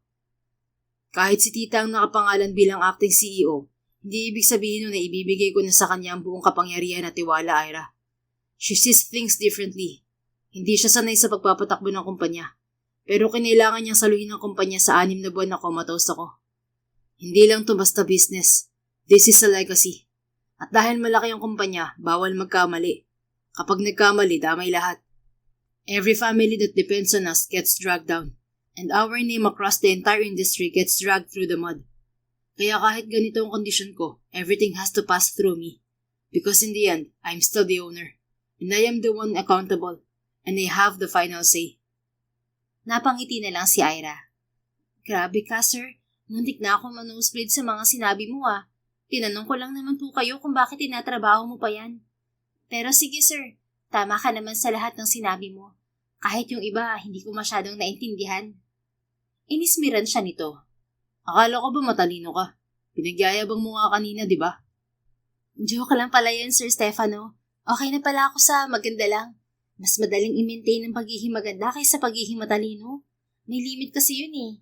Kahit si tita ang nakapangalan bilang acting CEO, hindi ibig sabihin nun na ibibigay ko na sa kanya ang buong kapangyarihan at tiwala, Ira. She sees things differently. Hindi siya sanay sa pagpapatakbo ng kumpanya. Pero kinailangan niyang saluhin ang kumpanya sa 6 na buwan na comatose ako. Hindi lang to basta business. This is a legacy. At dahil malaki ang kumpanya, bawal magkamali. Kapag nagkamali, damay lahat. Every family that depends on us gets dragged down. And our name across the entire industry gets dragged through the mud. Kaya kahit ganito ang kondisyon ko, everything has to pass through me. Because in the end, I'm still the owner. And I am the one accountable. And I have the final say. Napangiti na lang si Ira. Grabe ka, sir. Muntik na akong manuspread sa mga sinabi mo, ah. Tinanong ko lang naman po kayo kung bakit tinatrabaho mo pa yan. Pero sige, sir. Tama ka naman sa lahat ng sinabi mo. Kahit yung iba, hindi ko masyadong naintindihan. Inismiran siya nito. Akala ko ba matalino ka? Pinagyayabang mo nga kanina, di ba? Joke lang pala yan, Sir Stefano. Okay na pala ako sa maganda lang. Mas madaling i-maintain ang pagiging maganda kaysa pagiging matalino. May limit kasi yun eh.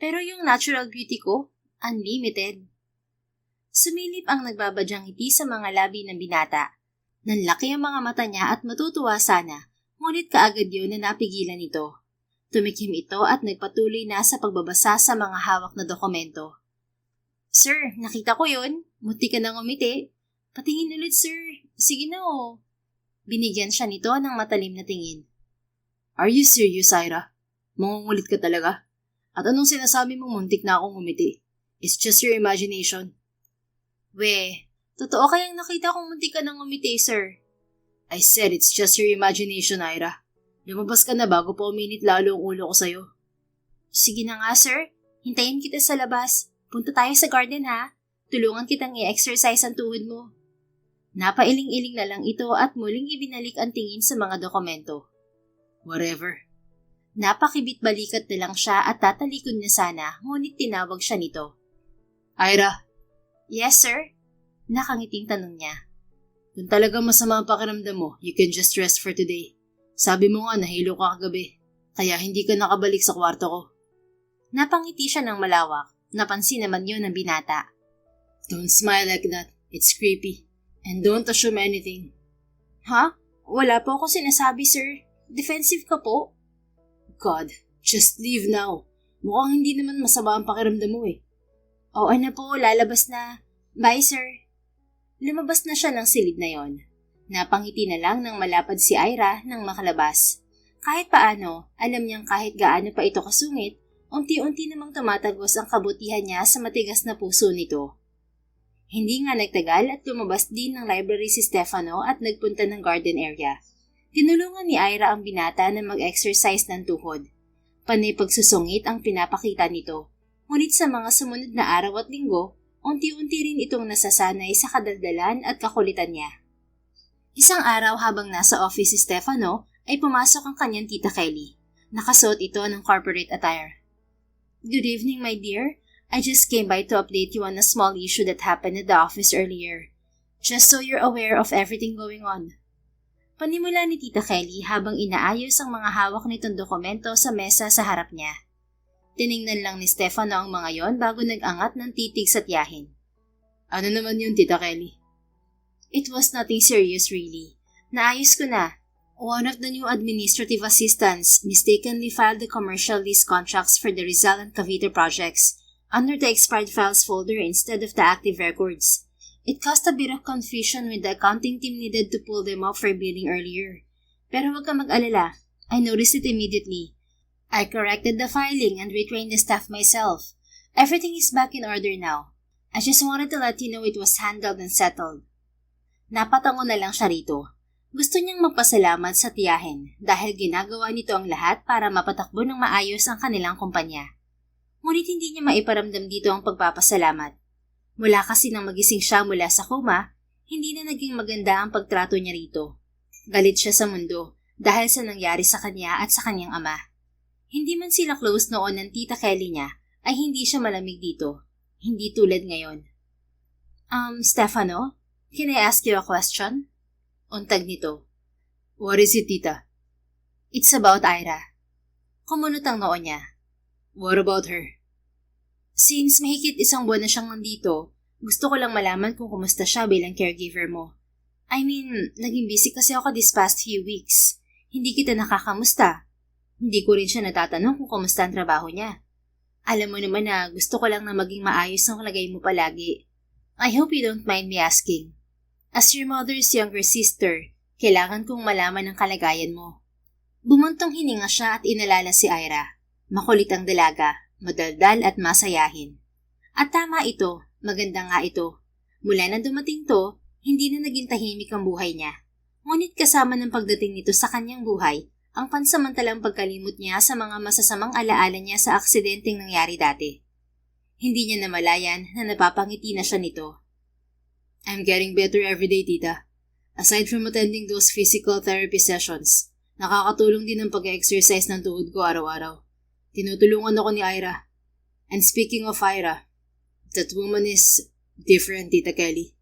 Pero yung natural beauty ko, unlimited. Sumilip ang nagbabadyang ngiti sa mga labi ng binata. Nanlaki ang mga mata niya at matutuwa sana, ngunit kaagad yun na napigilan ito. Tumikim ito at nagpatuloy na sa pagbabasa sa mga hawak na dokumento. Sir, nakita ko yun. Munti ka nang umiti. Patingin ulit, sir. Sige na oh. Binigyan siya nito ng matalim na tingin. Are you serious, Ira? Mangungulit ka talaga? At anong sinasabi mong muntik na akong umiti? It's just your imagination. We, totoo kayang nakita kong muntik ka nang umiti, sir. I said it's just your imagination, Ira. Lumabas ka na bago pa uminit lalo ang ulo ko sa'yo. Sige na nga, sir. Hintayin kita sa labas. Punta tayo sa garden, ha? Tulungan kitang i-exercise ang tuhod mo. Napailing-iling na lang ito at muling ibinalik ang tingin sa mga dokumento. Whatever. Napakibit-balikat na lang siya at tatalikod na sana, ngunit tinawag siya nito. Ira, Yes, sir? Nakangiting tanong niya. kung talagang masama ang pakiramdam mo, you can just rest for today. Sabi mo nga nahilo ka kagabi, kaya hindi ka nakabalik sa kwarto ko. Napangiti siya ng malawak. Napansin naman yun ng binata. Don't smile like that. It's creepy. And don't assume anything. Ha? Wala po ako sinasabi, sir. Defensive ka po. God, just leave now. Mukhang hindi naman masama ang pakiramdam mo eh. Oo na po, lalabas na. Bye, sir. Lumabas na siya ng silid na yon. Napangiti na lang ng malapad si Ira nang makalabas. Kahit paano, alam niyang kahit gaano pa ito kasungit, unti-unti namang tumatagos ang kabutihan niya sa matigas na puso nito. Hindi nga nagtagal at lumabas din ng library si Stefano at nagpunta ng garden area. Tinulungan ni Ira ang binata na mag-exercise ng tuhod. Panay pagsusungit ang pinapakita nito. Ngunit sa mga sumunod na araw at linggo, unti-unti rin itong nasasanay sa kadaldalan at kakulitan niya. Isang araw habang nasa office si Stefano, ay pumasok ang kanyang tita Kelly. Nakasuot ito ng corporate attire. Good evening, my dear. I just came by to update you on a small issue that happened at the office earlier. Just so you're aware of everything going on. Panimula ni Tita Kelly habang inaayos ang mga hawak nitong dokumento sa mesa sa harap niya. Tiningnan lang ni Stefano ang mga yon bago nag-angat ng titig sa tiyahin. Ano naman yun, Tita Kelly? It was nothing serious really. Naayos ko na. One of the new administrative assistants mistakenly filed the commercial lease contracts for the Rizal and Cavite projects under the expired files folder instead of the active records. It caused a bit of confusion when the accounting team needed to pull them off for billing earlier. Pero huwag ka mag-alala. I noticed it immediately. I corrected the filing and retrained the staff myself. Everything is back in order now. I just wanted to let you know it was handled and settled. Napatango na lang siya rito. Gusto niyang magpasalamat sa tiyahin dahil ginagawa nito ang lahat para mapatakbo ng maayos ang kanilang kumpanya. Ngunit hindi niya maiparamdam dito ang pagpapasalamat. Mula kasi nang magising siya mula sa koma, hindi na naging maganda ang pagtrato niya rito. Galit siya sa mundo dahil sa nangyari sa kanya at sa kanyang ama. Hindi man sila close noon ng tita Kelly niya, ay hindi siya malamig dito. Hindi tulad ngayon. Stefano? Can I ask you a question? Untag nito. What is it, Tita? It's about Ira. Kumunot ang noo niya. What about her? Since mahigit isang buwan na siyang nandito, gusto ko lang malaman kung kumusta siya bilang caregiver mo. I mean, naging busy kasi ako this past few weeks. Hindi kita nakakamusta. Hindi ko rin siya natatanong kung kumusta ang trabaho niya. Alam mo naman na gusto ko lang na maging maayos ang kalagay mo palagi. I hope you don't mind me asking. As your mother's younger sister, kailangan kong malaman ang kalagayan mo. Bumuntong hininga siya at inalala si Ira. Makulit ang dalaga, madaldal at masayahin. At tama ito, maganda nga ito. Mula na dumating to, hindi na naging tahimik ang buhay niya. Ngunit kasama ng pagdating nito sa kanyang buhay, ang pansamantalang pagkalimot niya sa mga masasamang alaala niya sa aksidenteng nangyari dati. Hindi niya namalayan na napapangiti na siya nito. I'm getting better every day, Tita. Aside from attending those physical therapy sessions, nakakatulong din ang pag-exercise ng tuhod ko araw-araw. Tinutulungan ako ni Ira. And speaking of Ira, that woman is different, Tita Kelly.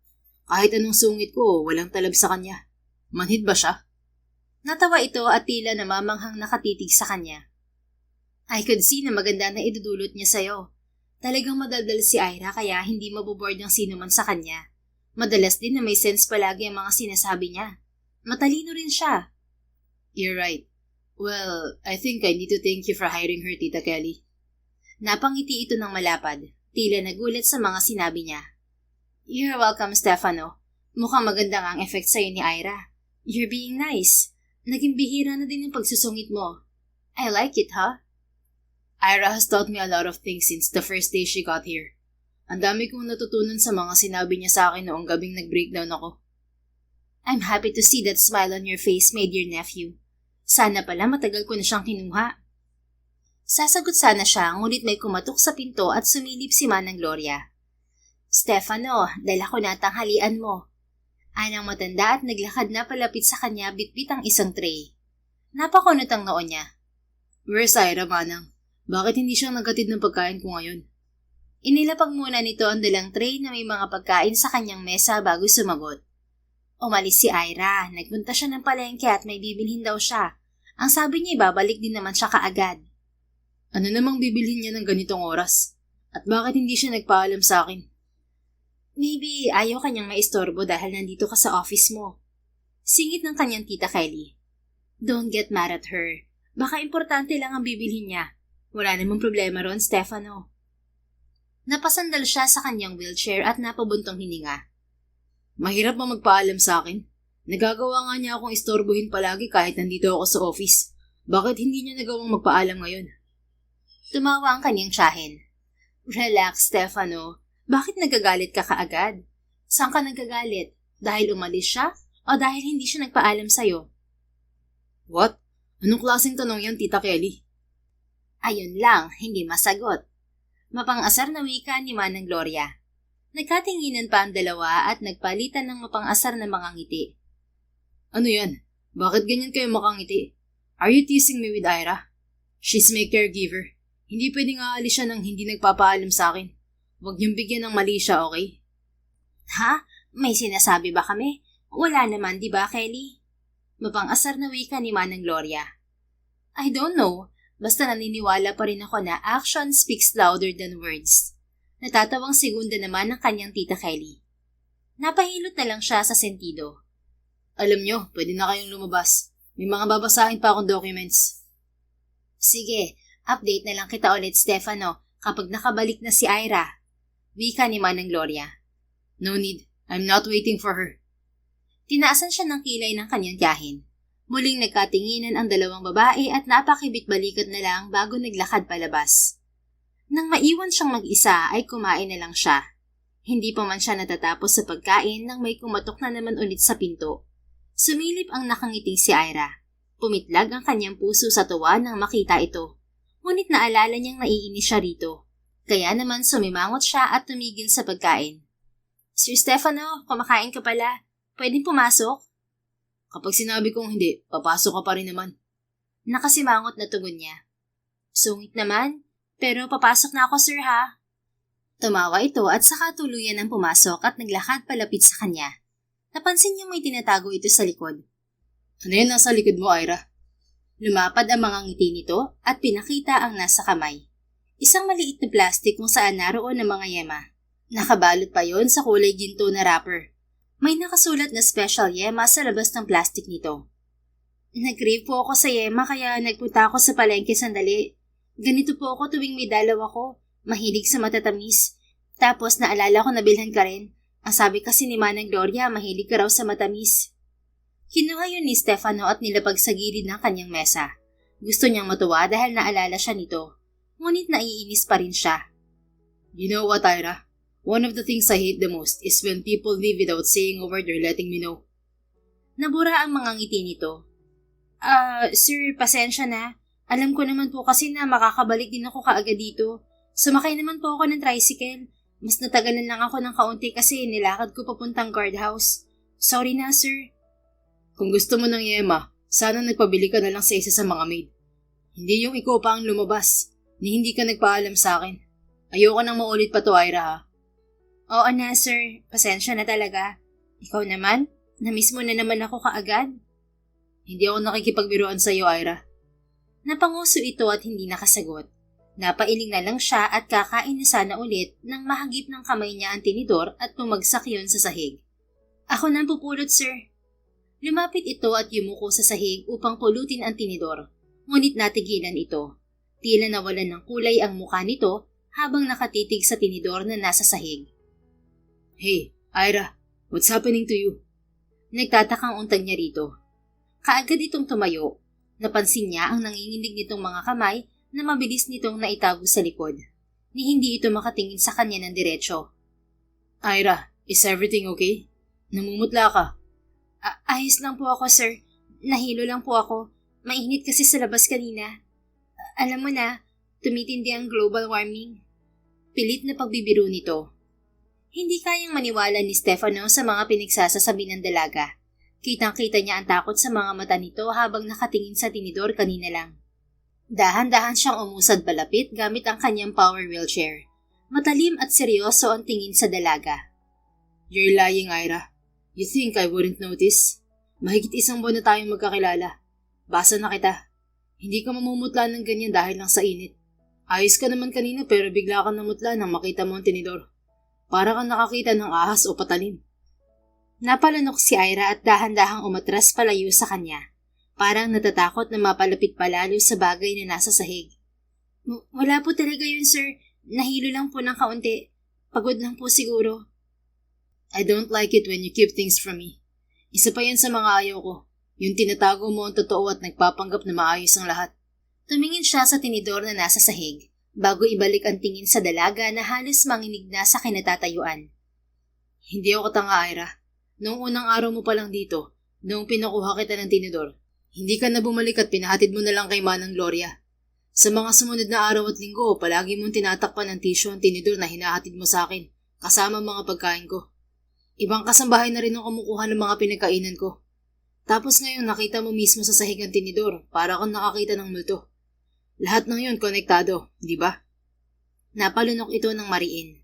Kahit anong sungit ko, walang talab sa kanya. Manhid ba siya? Natawa ito at tila namamanghang nakatitig sa kanya. I could see na maganda na idudulot niya sa'yo. Talagang madaldal si Ira kaya hindi maboboard ng sino man sa kanya. Madalas din na may sense palagi ang mga sinasabi niya. Matalino rin siya. You're right. Well, I think I need to thank you for hiring her, Tita Kelly. Napangiti ito ng malapad. Tila nagulat sa mga sinabi niya. You're welcome, Stefano. Mukhang maganda nga ang effect sa'yo ni Ira. You're being nice. Naging bihira na din yung pagsusungit mo. I like it, huh? Ira has taught me a lot of things since the first day she got here. Ang dami kong natutunan sa mga sinabi niya sa akin noong gabing nag-breakdown ako. I'm happy to see that smile on your face, my dear nephew. Sana pala matagal ko na siyang kinuha. Sasagot sana siya, ngunit may kumatok sa pinto at sumilip si Manang Gloria. Stefano, dala ko na tanghalian mo. Anang matanda at naglakad na palapit sa kanya bitbit ang isang tray. Napakunot ang noo niya. Where's Ira, manang? Bakit hindi siya naghatid ng pagkain ko ngayon? Inilapag muna nito ang dalang tray na may mga pagkain sa kanyang mesa bago sumagot. Umalis si Ira, nagpunta siya ng palengke at may bibilhin daw siya. Ang sabi niya ibabalik din naman siya kaagad. Ano namang bibilhin niya ng ganitong oras? At bakit hindi siya nagpaalam sa akin? Maybe ayaw kanyang maistorbo dahil nandito ka sa office mo. Singit ng kanyang tita Kelly. Don't get mad at her. Baka importante lang ang bibilhin niya. Wala namang problema ron, Stefano. Napasandal siya sa kanyang wheelchair at napabuntong hininga. Mahirap ba magpaalam sa akin? Nagagawa nga niya akong istorbohin palagi kahit nandito ako sa office. Bakit hindi niya nagawang magpaalam ngayon? Tumawa ang kanyang tiyahin. Relax, Stefano. Bakit nagagalit ka kaagad? Saan ka nagagalit? Dahil umalis siya o dahil hindi siya nagpaalam sa'yo? What? Anong klaseng tanong yan, Tita Kelly? Ayun lang, hindi masagot. Mapang-asar na wika ni Manang Gloria. Nagkatinginan pa ang dalawa at nagpalitan ng mapang-asar na mga ngiti. Ano yan? Bakit ganyan kayo makangiti? Are you teasing me with Ira? She's my caregiver. Hindi pwedeng aalis siya nang hindi nagpapaalam sa akin. Huwag niyong bigyan ng mali siya, okay? Ha? May sinasabi ba kami? Wala naman, di ba, Kelly? Mapang-asar na wika ni Manang Gloria. I don't know. Basta naniniwala pa rin ako na action speaks louder than words. Natatawang segunda naman ng kanyang tita Kelly. Napahilot na lang siya sa sentido. Alam niyo, pwede na kayong lumabas. May mga babasahin pa akong documents. Sige, update na lang kita ulit, Stefano, kapag nakabalik na si Ira. Wika ni Manang Gloria. No need. I'm not waiting for her. Tinaasan siya ng kilay ng kanyang tiyahin. Muling nagkatinginan ang dalawang babae at napakibit-balikat na lang bago naglakad palabas. Nang maiwan siyang mag-isa ay kumain na lang siya. Hindi pa man siya natatapos sa pagkain nang may kumatok na naman ulit sa pinto. Sumilip ang nakangiting si Ira. Pumitlag ang kanyang puso sa tuwa nang makita ito. Ngunit naalala niyang naiinis siya rito. Kaya naman sumimangot siya at tumigil sa pagkain. Sir Stefano, kumakain ka pala. Pwedeng pumasok? Kapag sinabi kong hindi, papasok ka pa rin naman. Nakasimangot na tugon niya. Sungit naman, pero papasok na ako, sir, ha? Tumawa ito at saka tuluyan ang pumasok at naglakad palapit sa kanya. Napansin niyang may tinatago ito sa likod. Ano yan nasa likod mo, Ira? Lumapad ang mga ngiti nito at pinakita ang nasa kamay. Isang maliit na plastic kung saan naroon ang mga yema. Nakabalot pa yon sa kulay ginto na wrapper. May nakasulat na special yema sa labas ng plastic nito. Nag-crave po ako sa yema kaya nagpunta ako sa palengke sandali. Ganito po ako tuwing may dalaw ako. Mahilig sa matatamis. Tapos naalala ko na bilhan ka rin. Ang sabi kasi ni Manang Gloria, mahilig ka raw sa matamis. Kinuha yun ni Stefano at nilapag sa gilid ng kanyang mesa. Gusto niyang matuwa dahil naalala siya nito. Ngunit naiinis pa rin siya. You know what, Ira? One of the things I hate the most is when people leave without saying a word or letting me know. Nabura ang mga ngiti nito. Sir, pasensya na. Alam ko naman po kasi na makakabalik din ako kaagad dito. Sumakay naman po ako ng tricycle. Mas natagalan lang ako ng kaunti kasi nilakad ko papuntang guardhouse. Sorry na, sir. Kung gusto mo ng yema, sana nagpabili ka na lang sa isa sa mga maid. Hindi yung ikaw pa ang lumabas, ni hindi ka nagpaalam sa akin. Ayoko nang maulit pa to, Ira, ha? Oo na, sir. Pasensya na talaga. Ikaw naman? Namiss mo na naman ako kaagad? Hindi ako nakikipagbiruan sa iyo, Ira. Napanguso ito at hindi nakasagot. Napailing na lang siya at kakain na sana ulit nang mahagip ng kamay niya ang tinidor at pumagsak yun sa sahig. Ako nang pupulot, sir. Lumapit ito at yumuko sa sahig upang pulutin ang tinidor. Ngunit natigilan ito. Tila nawalan ng kulay ang mukha nito habang nakatitig sa tinidor na nasa sahig. Hey, Ira, what's happening to you? Nagtatakang untag niya rito. Kaagad itong tumayo. Napansin niya ang nanginginig nitong mga kamay na mabilis nitong naitago sa likod. Ni hindi ito makatingin sa kanya ng diretsyo. Ira, is everything okay? Namumutla ka. Ayos lang po ako, sir. Nahilo lang po ako. Mainit kasi sa labas kanina. Alam mo na, tumitindi ang global warming. Pilit na pagbibiro nito. Hindi kayang maniwala ni Stefano sa mga pinagsasasabi ng dalaga. Kitang-kita niya ang takot sa mga mata nito habang nakatingin sa tinidor kanina lang. Dahan-dahan siyang umusad palapit gamit ang kanyang power wheelchair. Matalim at seryoso ang tingin sa dalaga. You're lying, Ira. You think I wouldn't notice? Mahigit 1 buwan na tayong magkakilala. Basa na kita. Hindi ka mamumutla ng ganyan dahil lang sa init. Ayos ka naman kanina pero bigla kang namutla nang makita mo ang tinidor. Para kang nakakita ng ahas o patalim. Napalunok si Ira at dahan-dahang umatras palayo sa kanya. Parang natatakot na mapalapit palalo sa bagay na nasa sahig. Wala po talaga yun, sir. Nahilo lang po ng kaunti. Pagod lang po siguro. I don't like it when you keep things from me. Isa pa yan sa mga ayaw ko. Yung tinatago mo ang totoo at nagpapanggap na maayos ang lahat. Tumingin siya sa tinidor na nasa sahig, bago ibalik ang tingin sa dalaga na halos manginig na sa kinatatayuan. Hindi ako tanga, Ira. Noong unang araw mo pa lang dito, noong pinakuha kita ng tinidor, hindi ka na bumalik at pinahatid mo na lang kay Manang Gloria. Sa mga sumunod na araw at linggo, palagi mong tinatakpan ng tissue ang tinidor na hinahatid mo sa akin, kasama mga pagkain ko. Ibang kasambahay na rin ang kumukuha ng mga pinagkainan ko. Tapos ngayon nakita mo mismo sa sahig ang tinidor, para kang nakakita ng multo. Lahat ng yun konektado, di ba? Napalunok ito ng mariin.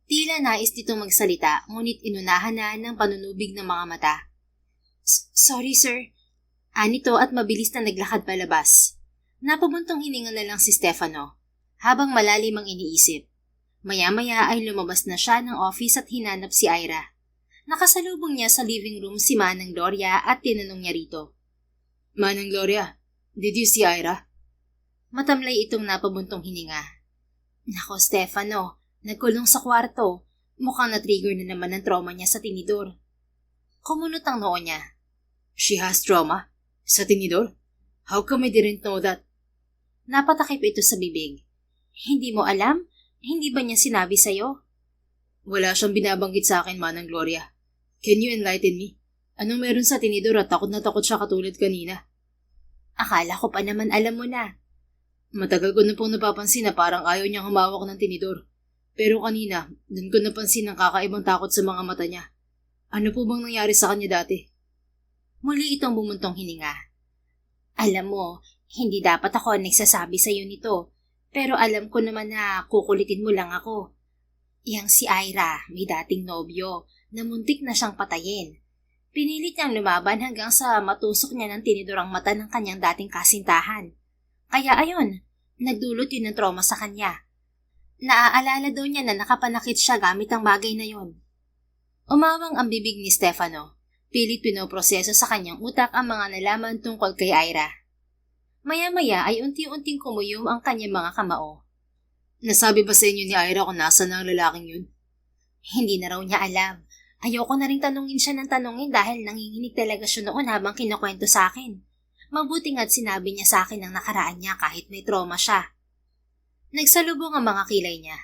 Tila nais nitong magsalita, ngunit inunahan na ng panunubig ng mga mata. Sorry, sir. Anito at mabilis na naglakad palabas. Napabuntong hininga na lang si Stefano, habang malalim ang iniisip. Maya-maya ay lumabas na siya ng office at hinanap si Ira. Nakasalubong niya sa living room si Manang Gloria at tinanong niya rito. Manang Gloria, did you see Ira? Matamlay itong napabuntong hininga. Nako, Stefano, nagkulong sa kwarto. Mukhang na-trigger na naman ang trauma niya sa tinidor. Kumunot ang noo niya. She has trauma? Sa tinidor? How come I didn't know that? Napatakip ito sa bibig. Hindi mo alam? Hindi ba niya sinabi sa'yo? Wala siyang binabanggit sa akin, Manang Gloria. Can you enlighten me? Anong meron sa tinidor at takot na takot siya katulad kanina? Akala ko pa naman alam mo na. Matagal ko na pong napapansin na parang ayaw niyang humawak ng tinidor. Pero kanina, dun ko napansin ang kakaibang takot sa mga mata niya. Ano po bang nangyari sa kanya dati? Muli itong bumuntong hininga. Alam mo, hindi dapat ako nagsasabi sa iyo nito. Pero alam ko naman na kukulitin mo lang ako. Yang si Ira, may dating nobyo, na muntik na siyang patayin. Pinilit niyang lumaban hanggang sa matusok niya ng tinidor ang mata ng kanyang dating kasintahan. Kaya ayun, nagdulot yun ng trauma sa kanya. Naaalala daw niya na nakapanakit siya gamit ang bagay na yun. Umawang ang bibig ni Stefano. Pilit pinoproseso sa kanyang utak ang mga nalaman tungkol kay Ira. Maya-maya ay unti-unting kumuyom ang kanyang mga kamao. Nasabi ba sa inyo ni Ira kung nasaan ang lalaking yun? Hindi na raw niya alam. Ayoko na rin tanungin siya ng tanungin dahil nanginginig talaga siya noon habang kinakwento sa akin. Mabuti nga't sinabi niya sa akin ang nakaraan niya kahit may trauma siya. Nagsalubong ang mga kilay niya.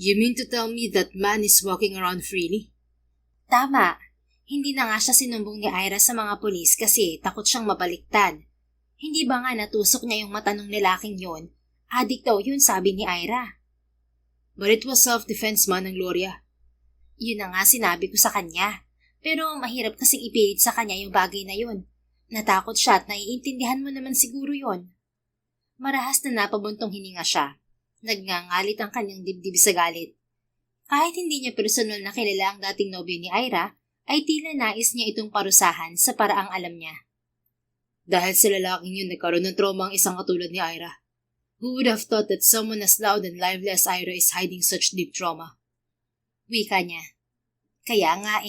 You mean to tell me that man is walking around freely? Tama. Hindi na nga siya sinumbong ni Ira sa mga pulis kasi takot siyang mabaliktad. Hindi ba nga natusok niya yung mata ng lalaking yun? Adik daw yun, sabi ni Ira. But it was self-defense, Manang Gloria. Yun na nga sinabi ko sa kanya. Pero mahirap kasing ipilit sa kanya yung bagay na yun. Natakot siya at naiintindihan mo naman siguro yon. Marahas na napabuntong hininga siya. Nagngangalit ang kanyang dibdib sa galit. Kahit hindi niya personal na kilala ang dating nobyo ni Ira, ay tila nais niya itong parusahan sa paraang alam niya. Dahil sa lalaking yun nagkaroon ng trauma ang isang katulad ni Ira. Who would have thought that someone as loud and lively as Ira is hiding such deep trauma? Wika niya. Kaya nga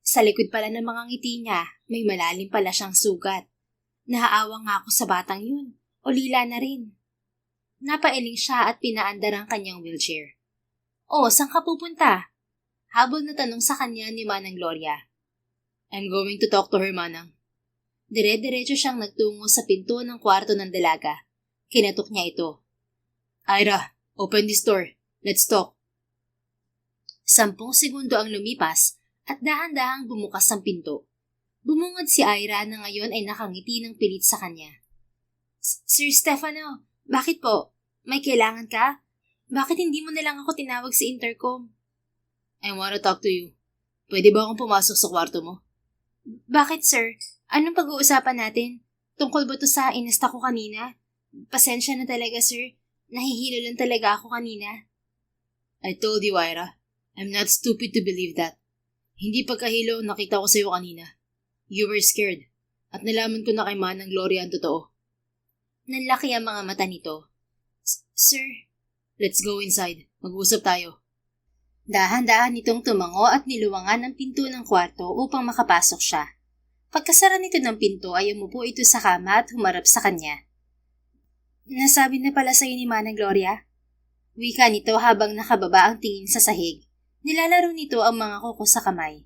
sa likod pala ng mga ngiti niya, may malalim pala siyang sugat. Naaawa nga ako sa batang yun, o lila na rin. Napailing siya at pinaandar ang kanyang wheelchair. Saan ka pupunta? Habol na tanong sa kanya ni Manang Gloria. I'm going to talk to her, Manang. Dire-diretso siyang nagtungo sa pinto ng kwarto ng dalaga. Kinatok niya ito. Ira, open this door. Let's talk. 10 segundo ang lumipas at dahan-dahang bumukas ang pinto. Bumungad si Ira na ngayon ay nakangiti ng pilit sa kanya. Sir Stefano, bakit po? May kailangan ka? Bakit hindi mo na lang ako tinawag sa intercom? I wanna talk to you. Pwede ba akong pumasok sa kwarto mo? Bakit, sir? Anong pag-uusapan natin? Tungkol ba to sa inasta ko kanina? Pasensya na talaga, sir. Nahihilo lang talaga ako kanina. I told you, Ira. I'm not stupid to believe that. Hindi pagkahilo ang nakita ko sa'yo kanina. You were scared. At nalaman ko na kay Manang Gloria ang totoo. Nanlaki ang mga mata nito. Sir? Let's go inside. Mag-usap tayo. Dahan-dahan nitong tumango at niluwangan ang pinto ng kwarto upang makapasok siya. Pagkasara nito ng pinto ay umupo ito sa kama at humarap sa kanya. Nasabi na pala sa'yo ni Manang Gloria? Wika nito habang nakababa ang tingin sa sahig. Nilalaro nito ang mga kuko sa kamay.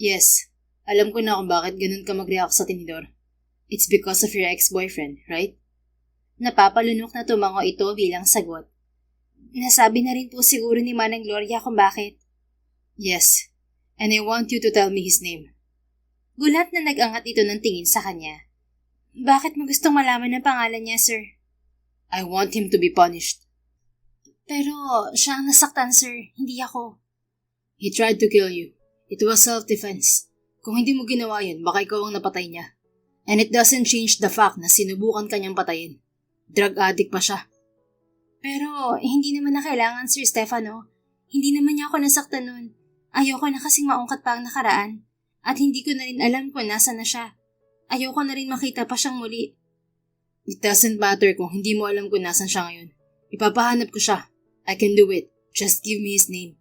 Yes, alam ko na kung bakit ganun ka mag-react sa tinidor. It's because of your ex-boyfriend, right? Napapalunok na tumango ito bilang sagot. Nasabi na rin po siguro ni Manang Gloria kung bakit. Yes, and I want you to tell me his name. Gulat na nag-angat ito ng tingin sa kanya. Bakit mo gustong malaman ang pangalan niya, sir? I want him to be punished. Pero siya ang nasaktan, sir, hindi ako. He tried to kill you. It was self-defense. Kung hindi mo ginawa yun, baka ikaw ang napatay niya. And it doesn't change the fact na sinubukan kanyang patayin. Drug addict pa siya. Pero hindi naman na kailangan, Sir Stefano. Hindi naman niya ako nasaktan nun. Ayoko na kasing maungkat pa ang nakaraan. At hindi ko na rin alam kung nasa na siya. Ayoko na rin makita pa siyang muli. It doesn't matter kung hindi mo alam kung nasan siya ngayon. Ipapahanap ko siya. I can do it. Just give me his name.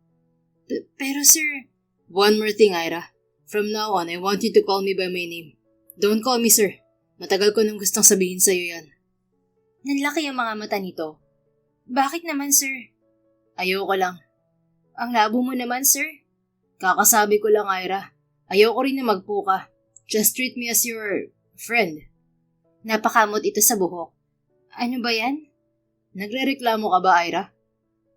Pero sir... One more thing, Ira. From now on, I want you to call me by my name. Don't call me sir. Matagal ko nang gustong sabihin sa'yo yan. Nanlaki ang mga mata nito. Bakit naman, sir? Ayoko lang. Ang labo mo naman, sir. Kakasabi ko lang, Ira. Ayoko rin na magpuka. Just treat me as your friend. Napakamot ito sa buhok. Ano ba yan? Nagrereklamo ka ba, Ira?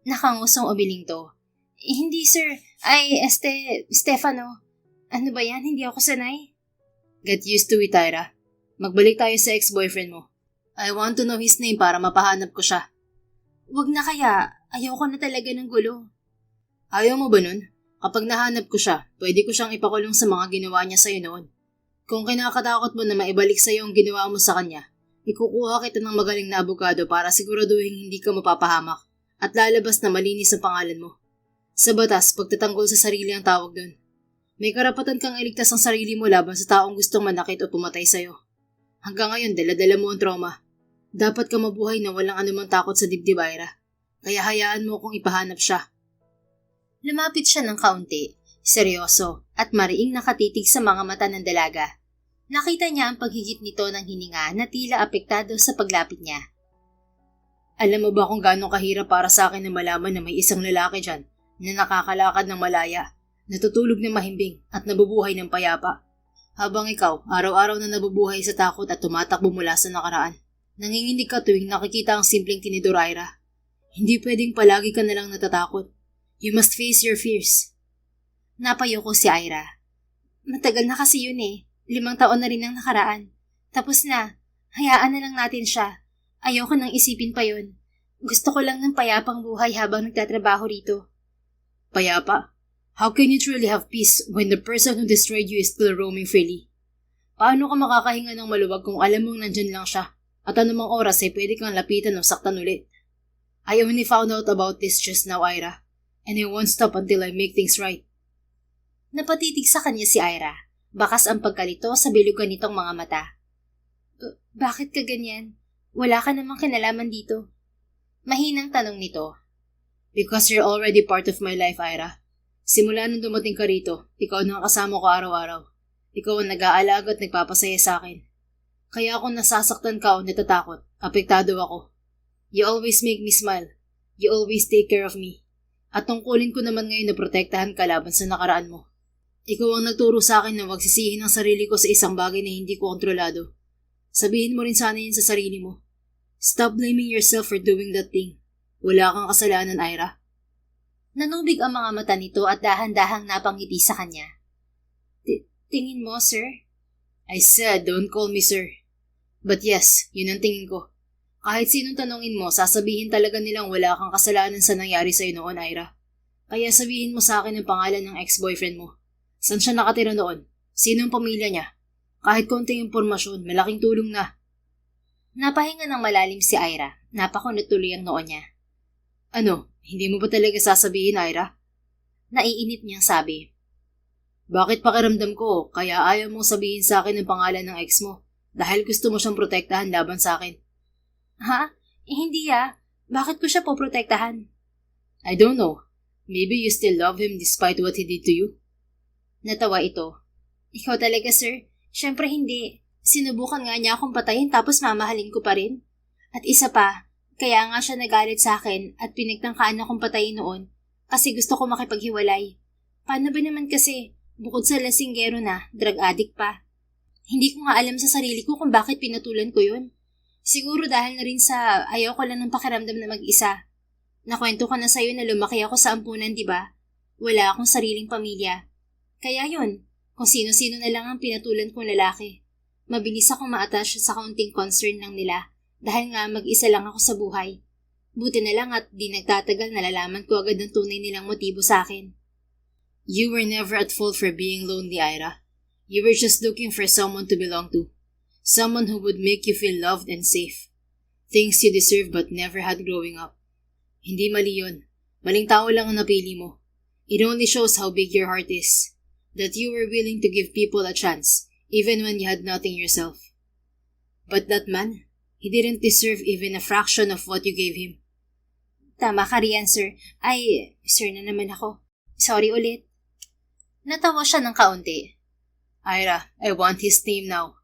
Nakangusong umiling to. Hindi, sir. Ay, Stefano. Ano ba yan? Hindi ako sanay. Get used to it, Ira. Magbalik tayo sa ex-boyfriend mo. I want to know his name para mapahanap ko siya. Wag na kaya. Ayoko na talaga ng gulo. Ayaw mo ba nun? Kapag nahanap ko siya, pwede ko siyang ipakulong sa mga ginawa niya sa'yo noon. Kung kinakatakot mo na maibalik sa'yo ang ginawa mo sa kanya, ikukuha kita ng magaling na abogado para siguraduhin hindi ka mapapahamak at lalabas na malinis ang pangalan mo. Sa batas, pagtatanggol sa sarili ang tawag doon. May karapatan kang iligtas ang sarili mo laban sa taong gustong manakit o pumatay sa'yo. Hanggang ngayon, dala-dala mo ang trauma. Dapat ka mabuhay na walang anumang takot sa dibdib, Ira. Kaya hayaan mo kung ipahanap siya. Lumapit siya ng kaunti, seryoso, at mariing nakatitig sa mga mata ng dalaga. Nakita niya ang paghigit nito ng hininga na tila apektado sa paglapit niya. Alam mo ba kung gaano kahirap para sa akin na malaman na may isang lalaki dyan na nakakalakad ng malaya, natutulog ng mahimbing at nabubuhay ng payapa? Habang ikaw, araw-araw na nabubuhay sa takot at tumatakbo mula sa nakaraan. Nanginginig ka tuwing nakikita ang simpleng tinidor, Ira. Hindi pwedeng palagi ka nalang natatakot. You must face your fears. Napayo ko si Ira. Matagal na kasi yun eh. 5 taon na rin ang nakaraan. Tapos na. Hayaan na lang natin siya. Ayoko nang isipin pa yun. Gusto ko lang ng payapang buhay habang nagtatrabaho rito. Payapa? How can you truly have peace when the person who destroyed you is still roaming freely? Paano ka makakahinga ng maluwag kung alam mong nandyan lang siya at anumang oras ay pwede kang lapitan o saktan ulit? I only found out about this just now, Ira, and I won't stop until I make things right. Napatitig sa kanya si Ira. Bakas ang pagkalito sa bilugan nitong mga mata. Bakit ka ganyan? Wala ka namang kinalaman dito. Mahinang tanong nito. Because you're already part of my life, Ira. Simula nung dumating ka rito, ikaw na ang kasama ko araw-araw. Ikaw ang nag-aalaga at nagpapasaya sa akin. Kaya kung nasasaktan ka o natatakot, apektado ako. You always make me smile. You always take care of me. At tungkulin ko naman ngayon na protektahan ka laban sa nakaraan mo. Ikaw ang nagturo sa akin na wag sisihin ang sarili ko sa isang bagay na hindi ko kontrolado. Sabihin mo rin sana yun sa sarili mo. Stop blaming yourself for doing that thing. Wala kang kasalanan, Ira. Nanubig ang mga mata nito at dahan-dahang napangiti sa kanya. Tingin mo, sir? I said, don't call me sir. But yes, yun ang tingin ko. Kahit sinong tanongin mo, sasabihin talaga nilang wala kang kasalanan sa nangyari sa'yo noon, Ira. Kaya sabihin mo sa akin ang pangalan ng ex-boyfriend mo. Saan siya nakatira noon? Sino ang pamilya niya? Kahit konting impormasyon, malaking tulong na. Napahinga ng malalim si Ira. Napakunot tuloy ang noo niya. Ano, hindi mo ba talaga sasabihin, Ira? Naiinip niyang sabi. Bakit pakiramdam ko kaya ayaw mong sabihin sa akin ang pangalan ng ex mo? Dahil gusto mo siyang protektahan laban sa akin. Ha? Hindi Bakit ko siya poprotektahan? I don't know. Maybe you still love him despite what he did to you? Natawa ito. Ikaw talaga, sir? Siyempre hindi. Sinubukan nga niya akong patayin tapos mamahalin ko pa rin. At isa pa, kaya nga siya nagalit sa akin at pinagtangkaan akong patayin noon kasi gusto ko makipaghiwalay. Paano ba naman kasi, bukod sa lasinggero na, drug addict pa? Hindi ko nga alam sa sarili ko kung bakit pinatulan ko yun. Siguro dahil na rin sa ayaw ko lang ng pakiramdam na mag-isa. Nakwento ko na sa'yo na lumaki ako sa ampunan, di ba? Wala akong sariling pamilya. Kaya yun, kung sino-sino na lang ang pinatulan kong lalaki. Mabilis akong ma-attach sa kaunting concern lang nila dahil nga mag-isa lang ako sa buhay. Buti na lang at di nagtatagal nalalaman ko agad ang tunay nilang motibo sa akin. You were never at fault for being lonely, Ira. You were just looking for someone to belong to. Someone who would make you feel loved and safe. Things you deserve but never had growing up. Hindi mali yun. Maling tao lang ang napili mo. It only shows how big your heart is. That you were willing to give people a chance, even when you had nothing yourself. But that man, he didn't deserve even a fraction of what you gave him. Tama ka riyan, sir. Ay, sir na naman ako. Sorry ulit. Natawa siya ng kaunti. Ira, I want his name now.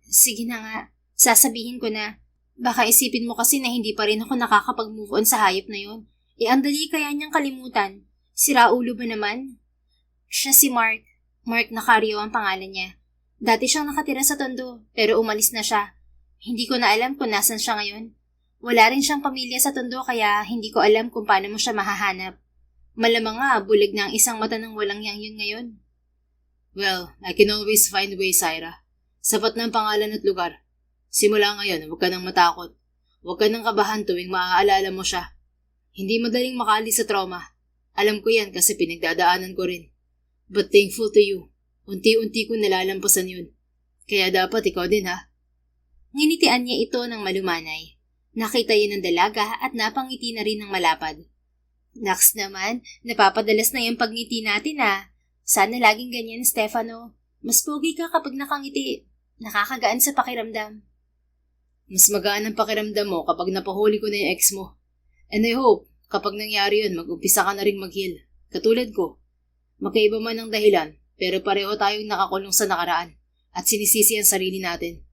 Sige na nga. Sasabihin ko na. Baka isipin mo kasi na hindi pa rin ako nakakapag-move on sa hayop na yon. Ang dali kaya niyang kalimutan. Sira ulo ba naman? Siya si Mark. Mark Nacario ang pangalan niya. Dati siyang nakatira sa Tondo, pero umalis na siya. Hindi ko na alam kung nasan siya ngayon. Wala rin siyang pamilya sa Tondo kaya hindi ko alam kung paano mo siya mahahanap. Malamang nga, bulag na ang isang mata ng walang yang yun ngayon. Well, I can always find ways, Ira. Sapat na ang pangalan at lugar. Simula ngayon, huwag ka nang matakot. Huwag ka nang kabahan tuwing maaalala mo siya. Hindi madaling makaalis sa trauma. Alam ko yan kasi pinagdadaanan ko rin. But thankful to you. Unti-unti ko nalalampasan yun. Kaya dapat ikaw din, ha? Nginitian niya ito ng malumanay. Nakita yun ng dalaga at napangiti na rin ng malapad. Naks naman, napapadalas na yung pagngiti natin, ha? Sana laging ganyan, Stefano. Mas pogi ka kapag nakangiti. Nakakagaan sa pakiramdam. Mas magaan ang pakiramdam mo kapag napahuli ko na yung ex mo. And I hope, kapag nangyari yun, mag-umpisa ka na rin mag-heal. Katulad ko. Magkaiba man ang dahilan, pero pareho tayong nakakulong sa nakaraan at sinisisi ang sarili natin.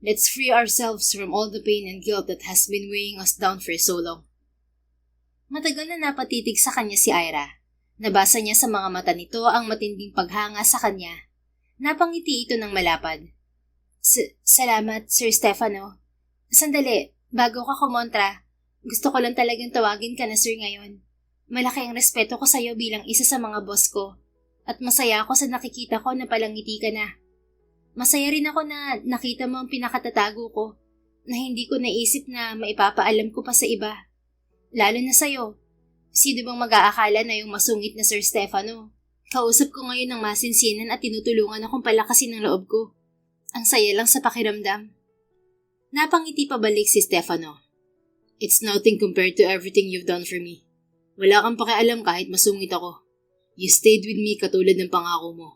Let's free ourselves from all the pain and guilt that has been weighing us down for so long. Matagal na napatitig sa kanya si Ira. Nabasa niya sa mga mata nito ang matinding paghanga sa kanya. Napangiti ito ng malapad. Salamat, Sir Stefano. Sandali, bago ka kumontra, gusto ko lang talagang tawagin ka na sir ngayon. Malaki ang respeto ko sa iyo bilang isa sa mga boss ko. At masaya ako sa nakikita ko na palangiti ka na. Masaya rin ako na nakita mo ang pinakatatago ko, na hindi ko naisip na maipapaalam ko pa sa iba. Lalo na sa'yo. Sino bang mag-aakala na yung masungit na Sir Stefano? Kausap ko ngayon ng masinsinan at tinutulungan akong palakasin ng loob ko. Ang saya lang sa pakiramdam. Napangiti pabalik si Stefano. It's nothing compared to everything you've done for me. Wala kang pakialam kahit masungit ako. You stayed with me katulad ng pangako mo.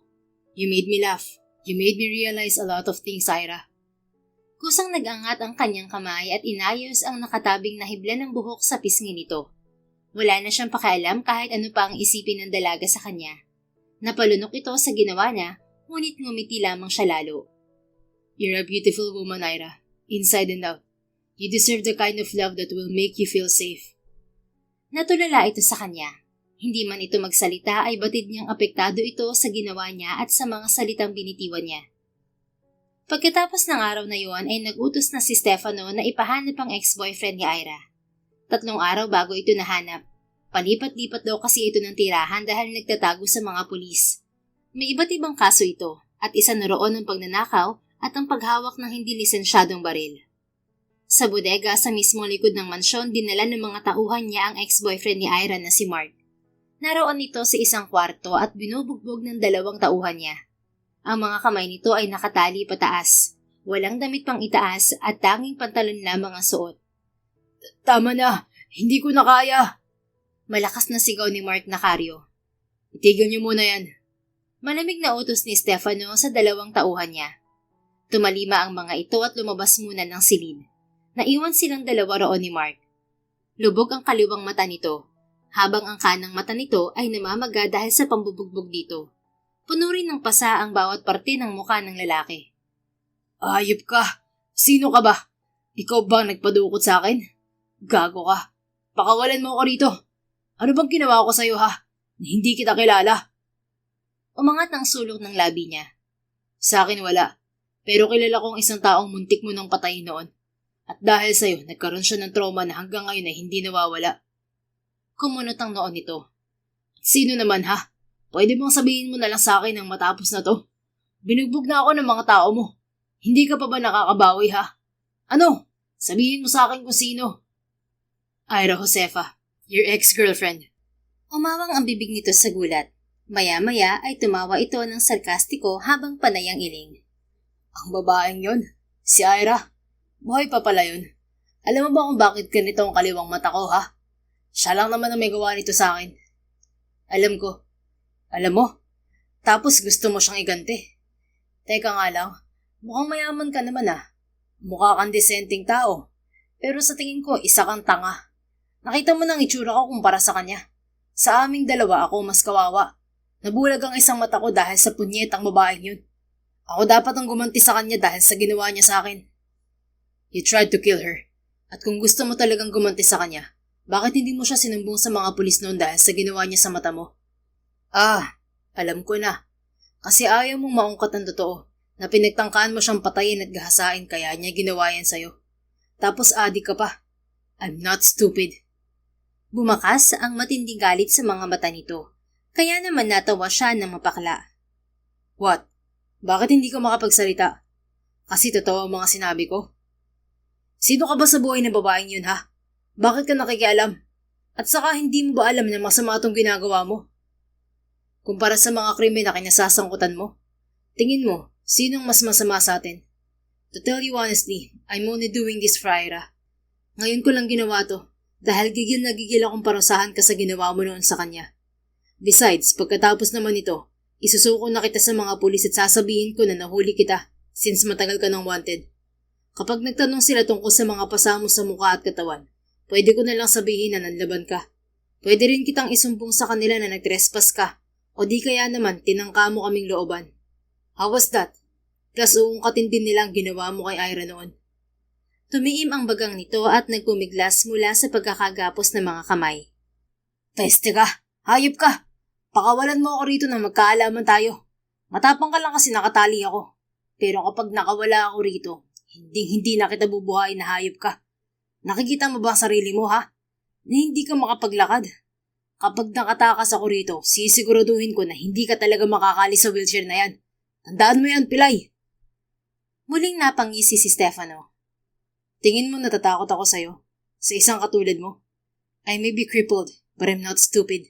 You made me laugh. You made me realize a lot of things, Ira. Kusang nag-angat ang kanyang kamay at inayos ang nakatabing nahibla ng buhok sa pisngi nito. Wala na siyang pakialam kahit ano pa ang isipin ng dalaga sa kanya. Napalunok ito sa ginawa niya, ngunit ngumiti lamang siya lalo. You're a beautiful woman, Ira. Inside and out. You deserve the kind of love that will make you feel safe. Natulala ito sa kanya. Hindi man ito magsalita ay batid niyang apektado ito sa ginawa niya at sa mga salitang binitiwan niya. Pagkatapos ng araw na iyon ay nag-utos na si Stefano na ipahanap ang ex-boyfriend ni Ira. 3 araw bago ito nahanap. Palipat-lipat daw kasi ito ng tirahan dahil nagtatago sa mga pulis. May iba't ibang kaso ito at isa na roon ang pagnanakaw at ang paghawak ng hindi lisensyadong baril. Sa bodega sa mismong likod ng mansyon, dinala ng mga tauhan niya ang ex-boyfriend ni Ira na si Mark. Naroon ito sa isang kwarto at binubugbog ng 2 tauhan niya. Ang mga kamay nito ay nakatali pataas, walang damit pang itaas at tanging pantalon lamang ang suot. Tama na, hindi ko na kaya. Malakas na sigaw ni Mark Nacario. Itigil niyo muna yan. Malamig na utos ni Stefano sa 2 tauhan niya. Tumalima ang mga ito at lumabas muna ng silid. Naiwan silang 2 roon ni Mark. Lubog ang kaliwang mata nito, habang ang kanang mata nito ay namamaga dahil sa pambubugbog dito. Puno rin ng pasa ang bawat parte ng mukha ng lalaki. Ayop ka! Sino ka ba? Ikaw ba nagpadukot sa akin? Gago ka. Pakawalan mo ako rito. Ano bang ginawa ko sa'yo ha? Hindi kita kilala. Umangat ang sulok ng labi niya. Sa akin wala. Pero kilala kong isang taong muntik mo nang patayin noon. At dahil sa'yo, nagkaroon siya ng trauma na hanggang ngayon ay hindi nawawala. Kumunot ang noon nito. Sino naman ha? Pwede bang sabihin mo na lang sa akin nang matapos na to? Binugbog na ako ng mga tao mo. Hindi ka pa ba nakakabawi ha? Ano? Sabihin mo sa akin kung sino. Ira Josefa, your ex-girlfriend. Umawang ang bibig nito sa gulat. Maya-maya ay tumawa ito ng sarkastiko habang panay ang iling. Ang babaeng yon, si Ira. Buhay pa pala yun. Alam mo ba kung bakit ganito ang kaliwang mata ko ha? Siya lang naman ang may gawa nito sa akin. Alam ko. Alam mo? Tapos gusto mo siyang iganti. Teka nga lang, mukhang mayaman ka naman ah. Mukha kang desenteng tao. Pero sa tingin ko, isa kang tanga. Nakita mo ng itsura ko kumpara sa kanya. Sa aming 2, ako mas kawawa. Nabulag ang isang mata ko dahil sa punyetang babaeng yun. Ako dapat ang gumanti sa kanya dahil sa ginawa niya sa akin. You tried to kill her. At kung gusto mo talagang gumanti sa kanya, bakit hindi mo siya sinumbong sa mga pulis noon dahil sa ginawa niya sa mata mo? Alam ko na. Kasi ayaw mong maungkat ang totoo na pinagtangkaan mo siyang patayin at gahasain kaya niya ginawa yan sa'yo. Tapos adik ka pa. I'm not stupid. Bumakas ang matinding galit sa mga mata nito. Kaya naman natawa siya ng mapakla. What? Bakit hindi ka makapagsalita? Kasi totoo ang mga sinabi ko. Sino ka ba sa buhay ng babaeng yun ha? Bakit ka nakikialam? At saka hindi mo ba alam na masama itong ginagawa mo? Kumpara sa mga krimen na kinasasangkutan mo, tingin mo, sinong mas masama sa atin? To tell you honestly, I'm only doing this for Ira. Ngayon ko lang ginawa to dahil gigil na gigil akong parusahan ka sa ginawa mo noon sa kanya. Besides, pagkatapos naman ito, isusuko na kita sa mga pulis at sasabihin ko na nahuli kita since matagal ka nang wanted. Kapag nagtanong sila tungkol sa mga pasamo sa mukha at katawan, pwede ko na lang sabihin na nanlaban ka. Pwede rin kitang isumbong sa kanila na nagtrespass ka o di kaya naman tinangka mo kaming looban. How was that? Plus uungkatin din nilang ginawa mo kay Ira noon. Tumiim ang bagang nito at nagpumiglas mula sa pagkakagapos ng mga kamay. Peste ka! Hayop ka! Pakawalan mo ako rito na magkaalaman tayo. Matapang ka lang kasi nakatali ako. Pero kapag nakawala ako rito, hindi na kita bubuhayin na hayop ka. Nakikita mo ba ang sarili mo ha? Na hindi ka makapaglakad. Kapag nakatakas ako rito, sisiguraduhin ko na hindi ka talaga makakalis sa wheelchair na yan. Tandaan mo yan, Pilay! Muling napangisi si Stefano. Tingin mo natatakot ako sa'yo? Sa isang katulad mo? I may be crippled, but I'm not stupid.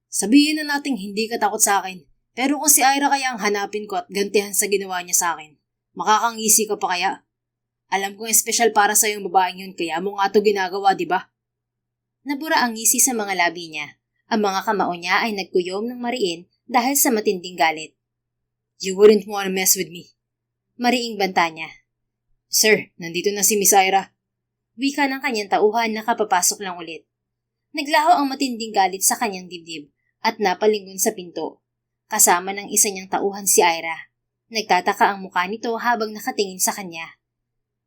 Sabihin na nating hindi ka takot sa akin, pero kung si Ira kaya ang hanapin ko at gantihan sa ginawa niya sa akin, makakangisi ka pa kaya? Alam kong espesyal para sa yung babaeng yun kaya mo nga ito ginagawa, di ba? Nabura ang ngisi sa mga labi niya. Ang mga kamao niya ay nagkuyom ng mariin dahil sa matinding galit. You wouldn't want to mess with me. Mariing banta niya. Sir, nandito na si Miss Ira. Wika ng kanyang tauhan na kapapasok lang ulit. Naglaho ang matinding galit sa kanyang dibdib at napalingon sa pinto. Kasama ng isa niyang tauhan si Ira. Nagtataka ang mukha nito habang nakatingin sa kanya.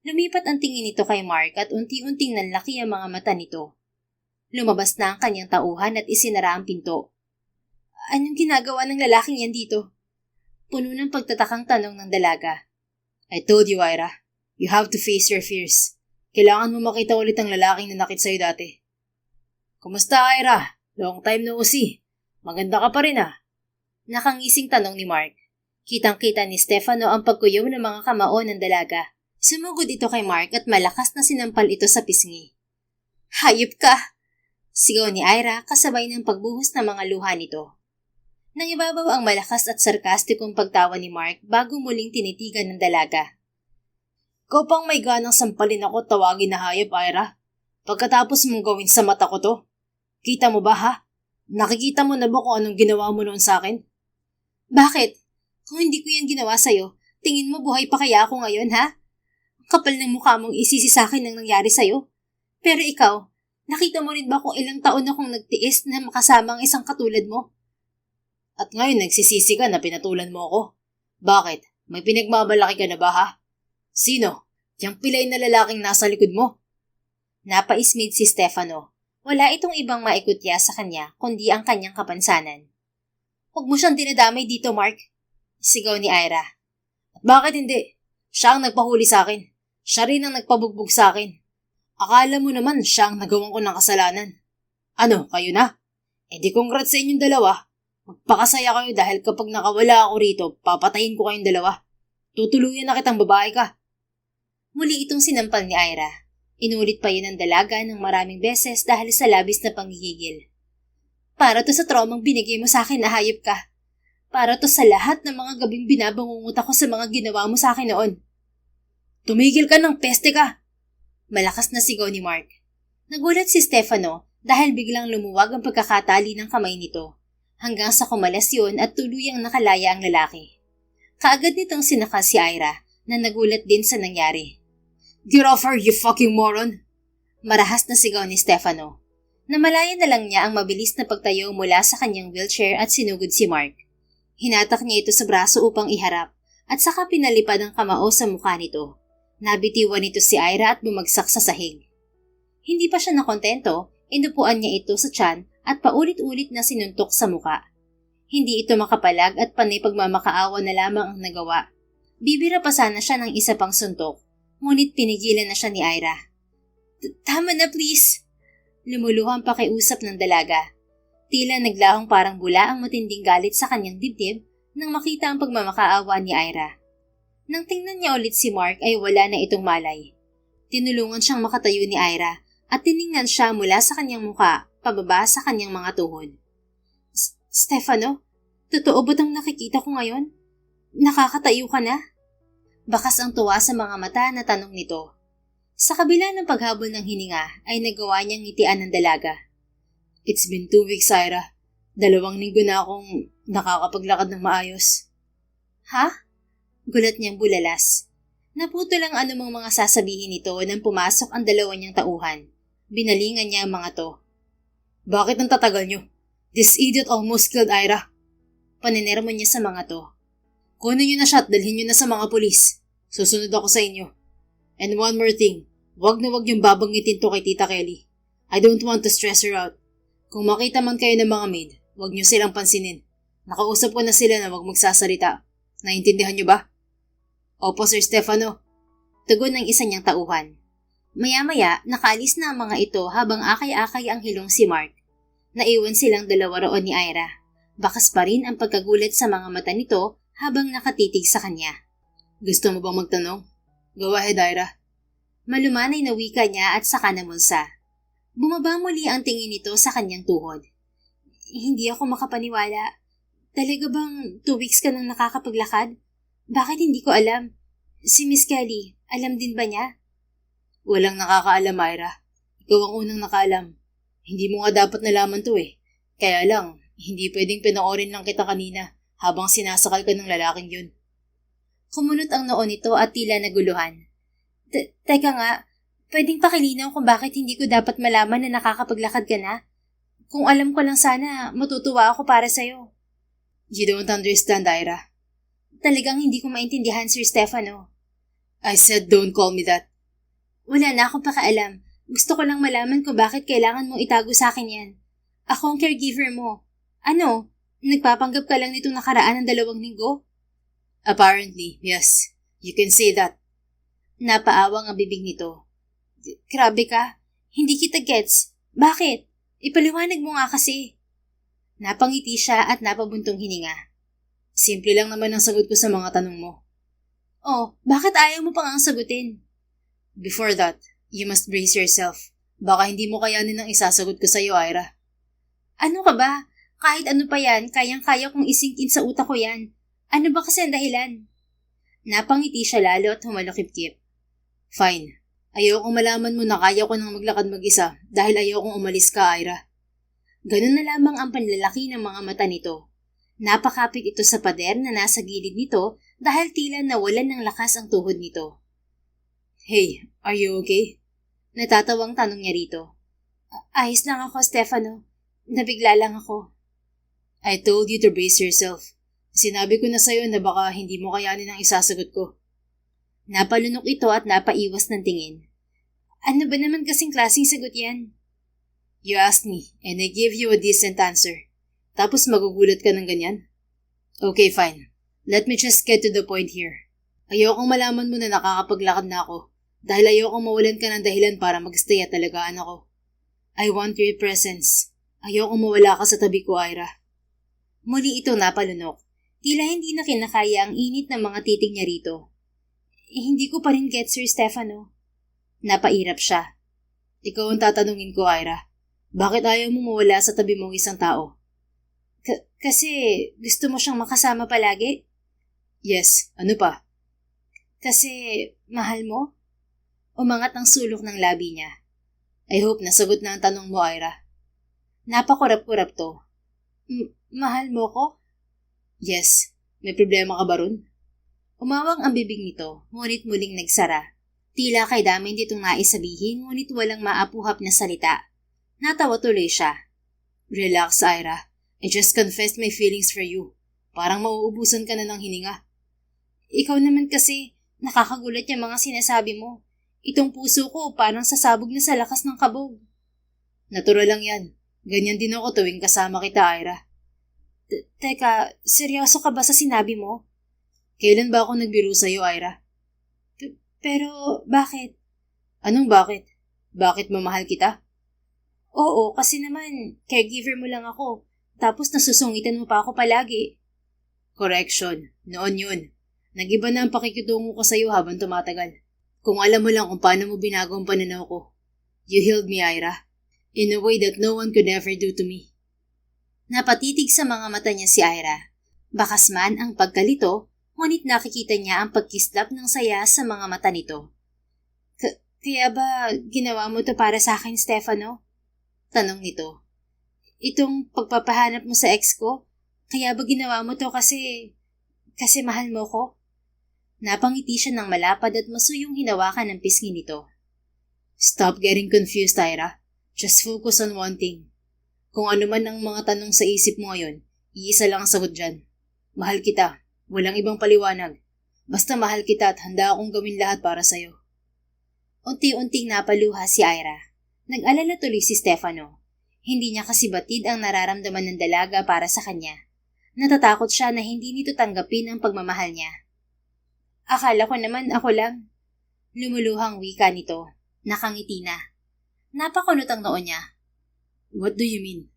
Lumipat ang tingin nito kay Mark at unti-unting nanlaki ang mga mata nito. Lumabas na ang kanyang tauhan at isinara ang pinto. Anong ginagawa ng lalaking yan dito? Puno ng pagtatakang tanong ng dalaga. I told you, Ira. You have to face your fears. Kailangan mo makita ulit ang lalaking nanakit sa'yo dati. Kumusta, Ira? Long time no see. Maganda ka pa rin ah. Nakangising tanong ni Mark. Kitang-kita ni Stefano ang pagkuyom ng mga kamao ng dalaga. Sumugod ito kay Mark at malakas na sinampal ito sa pisngi. Hayop ka! Sigaw ni Ira kasabay ng pagbuhos ng mga luha nito. Nang ibabaw ang malakas at sarkastikong pagtawa ni Mark bago muling tinitigan ng dalaga. Ikaw pang may ganang sampalin ako tawagin na hayop, Ira. Pagkatapos mong gawin sa mata ko to. Kita mo ba ha? Nakikita mo na ba kung anong ginawa mo noon sa akin? Bakit? Kung hindi ko yan ginawa sa'yo, tingin mo buhay pa kaya ako ngayon ha? Kapal ng mukha mong isisi sa akin ang nangyari sa'yo. Pero ikaw, nakita mo rin ba kung ilang taon akong nagtiis na makasama ang isang katulad mo? At ngayon nagsisisi ka na pinatulan mo ako. Bakit? May pinagmamalaki ka na ba ha? Sino? Yang pilay na lalaking nasa likod mo? Napaismid si Stefano. Wala itong ibang maikutya sa kanya kundi ang kanyang kapansanan. Huwag mo siyang dinadamay dito, Mark. Sigaw ni Ira. At bakit hindi? Siya ang nagpahuli sa akin. Siya rin ang nagpabugbog sa akin. Akala mo naman siya ang nagawang ko ng kasalanan. Ano, kayo na? Eh di congrats sa inyong dalawa. Magpakasaya kayo dahil kapag nakawala ako rito, papatayin ko kayong dalawa. Tutuluyan na kitang babae ka. Muli itong sinampal ni Ira. Inulit pa yun ang dalaga ng maraming beses dahil sa labis na panggigigil. Para to sa traumang binigay mo sa akin na hayop ka. Para to sa lahat ng mga gabing binabangungot ako sa mga ginawa mo sa akin noon. Tumigil ka ng peste ka! Malakas na sigaw ni Mark. Nagulat si Stefano dahil biglang lumuwag ang pagkakatali ng kamay nito hanggang sa kumalas yun at tuluyang nakalaya ang lalaki. Kaagad nitong sinakas si Ira na nagulat din sa nangyari. Get off her, you fucking moron! Marahas na sigaw ni Stefano. Namalaya na lang niya ang mabilis na pagtayo mula sa kanyang wheelchair at sinugod si Mark. Hinatak niya ito sa braso upang iharap at saka pinalipad ang kamao sa mukha nito. Nabitiwan nito si Ira at bumagsak sa sahig. Hindi pa siya nakontento, inupuan niya ito sa tiyan at paulit-ulit na sinuntok sa muka. Hindi ito makapalag at panay pagmamakaawa na lamang ang nagawa. Bibira pa sana siya ng isa pang suntok, ngunit pinigilan na siya ni Ira. Tama na please! Lumuluhang pakiusap ng dalaga. Tila naglahong parang bula ang matinding galit sa kanyang dibdib nang makita ang pagmamakaawa ni Ira. Nang tingnan niya ulit si Mark ay wala na itong malay. Tinulungan siyang makatayo ni Ira at tiningnan siya mula sa kanyang muka pababa sa kanyang mga tuhod. Stefano, totoo ba't ang nakikita ko ngayon? Nakakatayo ka na? Bakas ang tuwa sa mga mata na tanong nito. Sa kabila ng paghabol ng hininga ay nagawa niyang ngitian ng dalaga. It's been 2 weeks, Ira. 2 linggo na akong nakakapaglakad ng maayos. Ha? Gulat niyang bulalas. Naputo lang anumang mga sasabihin nito nang pumasok ang dalawa niyang tauhan. Binalingan niya ang mga to. Bakit ang tatagal niyo? This idiot almost killed Ira. Paninermo niya sa mga to. Kunin niyo na siya at dalhin niyo na sa mga pulis. Susunod ako sa inyo. And one more thing, wag na wag yung babanggitin to kay Tita Kelly. I don't want to stress her out. Kung makita man kayo ng mga maid, wag niyo silang pansinin. Nakausap ko na sila na wag magsasalita. Naintindihan niyo ba? Opo, Sir Stefano. Tugon ng isa niyang tauhan. Maya-maya, nakaalis na ang mga ito habang akay-akay ang hilong si Mark. Naiwan silang dalawa roon ni Ira. Bakas pa rin ang pagkagulat sa mga mata nito habang nakatitig sa kanya. Gusto mo bang magtanong? Go ahead, Ira. Malumanay na wika niya at saka namulsa. Bumaba muli ang tingin nito sa kanyang tuhod. Hindi ako makapaniwala. Talaga bang 2 weeks ka nang nakakapaglakad? Bakit hindi ko alam? Si Miss Kelly, alam din ba niya? Walang nakakaalam, Ira. Ikaw ang unang nakaalam. Hindi mo nga dapat nalaman to eh. Kaya lang, hindi pwedeng pinoorin lang kita kanina habang sinasakal ka ng lalaking yun. Kumunot ang noo nito at tila naguluhan. Teka nga, pwedeng pakilinaw kung bakit hindi ko dapat malaman na nakakapaglakad ka na? Kung alam ko lang sana, matutuwa ako para sa'yo. You don't understand, Ira. Talagang hindi ko maintindihan, Sir Stefano. I said don't call me that. Wala na akong pakaalam. Gusto ko lang malaman kung bakit kailangan mong itago sa akin yan. Ako ang caregiver mo. Ano? Nagpapanggap ka lang nitong nakaraan ng 2 linggo? Apparently, yes. You can say that. Napaawang ang bibig nito. Grabe ka. Hindi kita gets. Bakit? Ipaliwanag mo nga kasi. Napangiti siya at napabuntong hininga. Simple lang naman ang sagot ko sa mga tanong mo. Oh, bakit ayaw mo pang ang sagutin? Before that, you must brace yourself. Baka hindi mo kayanin ang isasagot ko sa'yo, Ira. Ano ka ba? Kahit ano pa yan, kayang-kaya kong isingkin sa utak ko yan. Ano ba kasi ang dahilan? Napangiti siya lalo at humalukip-kip. Fine. Ayokong malaman mo na kaya ko nang maglakad mag-isa dahil ayokong umalis ka, Ira. Ganun na lamang ang panlalaki ng mga mata nito. Napakapit ito sa pader na nasa gilid nito dahil tila nawalan ng lakas ang tuhod nito. Hey, are you okay? Natatawang tanong niya rito. Ayos lang ako, Stefano. Nabigla lang ako. I told you to brace yourself. Sinabi ko na sa'yo na baka hindi mo kayanin ang isasagot ko. Napalunok ito at napaiwas ng tingin. Ano ba naman kasing klaseng sagot yan? You asked me and I gave you a decent answer. Tapos magugulat ka ng ganyan? Okay, fine. Let me just get to the point here. Ayokong malaman mo na nakakapaglakad na ako dahil ayokong mawalan ka ng dahilan para magstay at talagaan ako. I want your presence. Ayokong mawala ka sa tabi ko, Ira. Muli ito napalunok. Tila hindi na kinakaya ang init ng mga titig niya rito. Hindi ko pa rin get, Sir Stefano. Napairap siya. Ikaw ang tatanungin ko, Ira. Bakit ayaw mo mawala sa tabi mong isang tao? Kasi gusto mo siyang makasama palagi? Yes, ano pa? Kasi mahal mo? Umangat ang sulok ng labi niya. I hope nasagot na ang tanong mo, Ira. Napakurap-kurap to. Mahal mo ko? Yes. May problema ka ba ron? Umawang ang bibig nito, ngunit muling nagsara. Tila kay damin ditong nais sabihin, ngunit walang maapuhap na salita. Natawa tuloy siya. Relax, Ira. I just confessed my feelings for you. Parang mauubusan ka na ng hininga. Ikaw naman kasi, nakakagulat yung mga sinasabi mo. Itong puso ko parang sasabog na sa lakas ng kabog. Natural lang yan. Ganyan din ako tuwing kasama kita, Ira. Teka, seryoso ka ba sa sinabi mo? Kailan ba ako nagbiro sa'yo, Ira? Pero, bakit? Anong bakit? Bakit mamahal kita? Oo, kasi naman, caregiver mo lang ako. Tapos nasusungitan mo pa ako palagi. Correction. Noon yun. Nag-iba na ang pakikitungo ko sa'yo habang tumatagal. Kung alam mo lang kung paano mo binago ang pananaw ko. You healed me, Ira. In a way that no one could ever do to me. Napatitig sa mga mata niya si Ira. Bakas man ang pagkalito, ngunit nakikita niya ang pagkislap ng saya sa mga mata nito. Kaya ba ginawa mo to para sa akin, Stefano? Tanong nito. Itong pagpapahanap mo sa ex ko, kaya ba ginawa mo to kasi mahal mo ko? Napangiti siya ng malapad at masuyong hinawakan ng pisngi nito. Stop getting confused, Ira. Just focus on one thing. Kung ano man ang mga tanong sa isip mo ngayon, iisa lang ang sagot dyan. Mahal kita. Walang ibang paliwanag. Basta mahal kita at handa akong gawin lahat para sa'yo. Unti-unting napaluha si Ira. Nag-alala tuloy si Stefano. Hindi niya kasi batid ang nararamdaman ng dalaga para sa kanya. Natatakot siya na hindi nito tanggapin ang pagmamahal niya. Akala ko naman ako lang. Lumuluhang wika nito. Nakangiti na. Napakunot ang noo niya. What do you mean?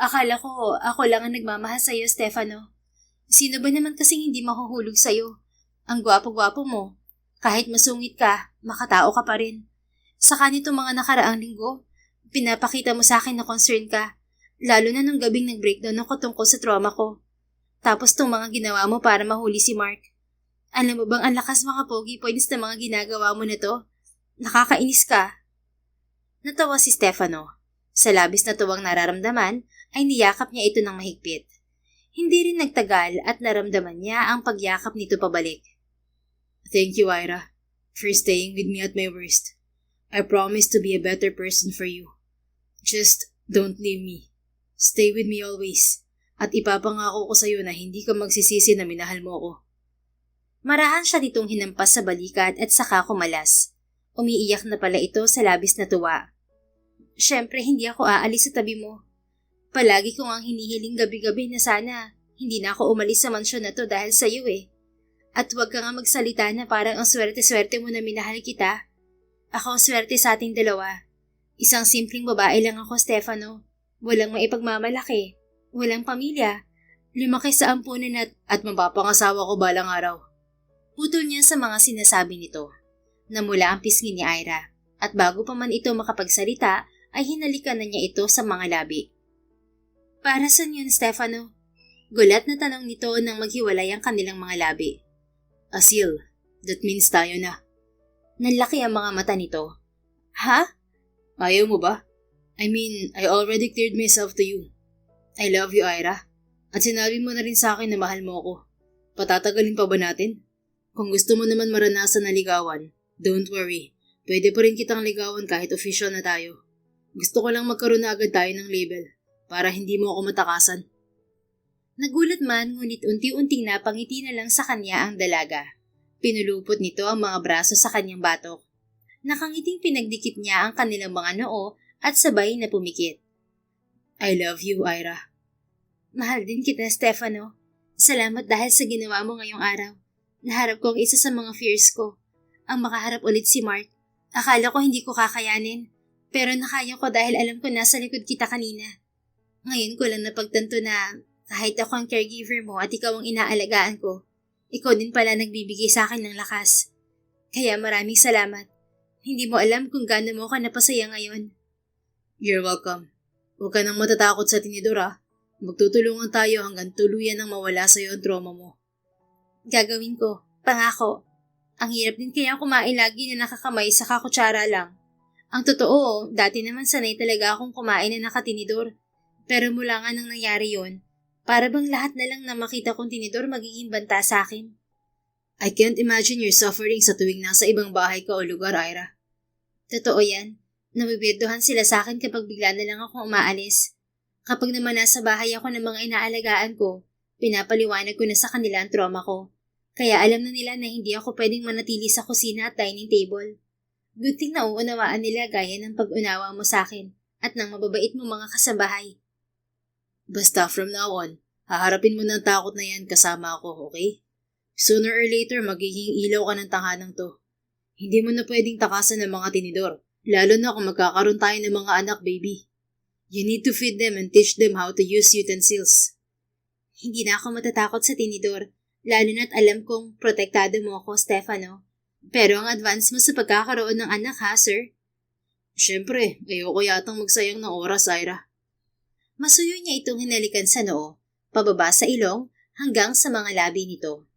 Akala ko ako lang ang nagmamahal sa'yo, Stefano. Sino ba naman kasing hindi mahuhulog sa'yo? Ang gwapo-gwapo mo. Kahit masungit ka, makatao ka pa rin. Saka nito mga nakaraang linggo, pinapakita mo sa akin na concern ka. Lalo na nung gabing nag-breakdown ako tungkol sa trauma ko. Tapos tong mga ginawa mo para mahuli si Mark. Alam mo bang ang lakas mga pogi points na mga ginagawa mo na to? Nakakainis ka. Natawa si Stefano. Sa labis na tuwang nararamdaman, ay niyakap niya ito ng mahigpit. Hindi rin nagtagal at naramdaman niya ang pagyakap nito pabalik. Thank you, Ira, for staying with me at my worst. I promise to be a better person for you. Just don't leave me. Stay with me always. At ipapangako ko sa iyo na hindi ka magsisisi na minahal mo ko. Marahan siya nitong hinampas sa balikat at saka kumalas. Umiiyak na pala ito sa labis na tuwa. Siyempre hindi ako aalis sa tabi mo. Palagi ko ang hinihiling gabi-gabi na sana hindi na ako umalis sa mansyon na to dahil sa iyo eh. At huwag ka nga magsalita na parang ang swerte-swerte mo na minahal kita. Ako ang swerte sa ating dalawa. Isang simpleng babae lang ako, Stefano. Walang maipagmamalaki. Walang pamilya. Lumaki sa ampunan at mapapangasawa ko balang araw. Putol niya sa mga sinasabi nito. Namula ang pisngi ni Ira. At bago pa man ito makapagsalita, ay hinalikan na niya ito sa mga labi. Para saan yun, Stefano? Gulat na tanong nito nang maghiwalay ang kanilang mga labi. Asil, that means tayo na. Nanlaki ang mga mata nito. Ha? Ayaw mo ba? I mean, I already cleared myself to you. I love you, Ira. At sinabi mo na rin sa akin na mahal mo ako. Patatagalin pa ba natin? Kung gusto mo naman maranasan na ligawan, don't worry. Pwede pa rin kitang ligawan kahit official na tayo. Gusto ko lang magkaroon na agad tayo ng label para hindi mo ako matakasan. Nagulat man, ngunit unti-unting napangiti na lang sa kanya ang dalaga. Pinulupot nito ang mga braso sa kanyang batok. Nakangiting pinagdikit niya ang kanilang mga noo at sabay na pumikit. I love you, Ira. Mahal din kita, Stefano. Salamat dahil sa ginawa mo ngayong araw. Naharap ko ang isa sa mga fears ko. Ang makaharap ulit si Mark. Akala ko hindi ko kakayanin. Pero nakaya ko dahil alam ko nasa likod kita kanina. Ngayon ko lang napagtanto na kahit ako ang caregiver mo at ikaw ang inaalagaan ko, ikaw din pala nagbibigay sa akin ng lakas. Kaya maraming salamat. Hindi mo alam kung gaano mo ka napasaya ngayon. You're welcome. Huwag ka nang matatakot sa tinidor ah. Magtutulungan tayo hanggang tuluyan nang mawala sa'yo ang trauma mo. Gagawin ko. Pangako. Ang hirap din kaya kumain lagi na nakakamay sa kakutsara lang. Ang totoo, dati naman sanay talaga akong kumain na nakatinidor. Pero mula nga nang nangyari yon, para bang lahat na lang na makita kong tinidor magiging banta sa akin. I can't imagine your suffering sa tuwing nasa ibang bahay ka o lugar, Ira. Totoo yan. Nabibirduhan sila sa akin kapag bigla na lang akong umaalis. Kapag naman nasa bahay ako ng mga inaalagaan ko, pinapaliwanag ko na sa kanila ang trauma ko. Kaya alam na nila na hindi ako pwedeng manatili sa kusina at dining table. Good thing na uunawaan nila gaya ng pag-unawa mo sa akin at ng mababait mo mga kasambahay. Basta from now on, haharapin mo ng takot na yan kasama ako, okay? Sooner or later, magiging ilaw ka ng tanghanang to. Hindi mo na pwedeng takasan ng mga tinidor, lalo na kung magkakaroon tayo ng mga anak, baby. You need to feed them and teach them how to use utensils. Hindi na ako matatakot sa tinidor, lalo na't alam kong protektado mo ako, Stefano. Pero ang advance mo sa pagkakaroon ng anak ha, sir? Siyempre, ayoko yatang magsayang ng oras, Ira. Masuyo niya itong hinalikan sa noo, pababa sa ilong, hanggang sa mga labi nito.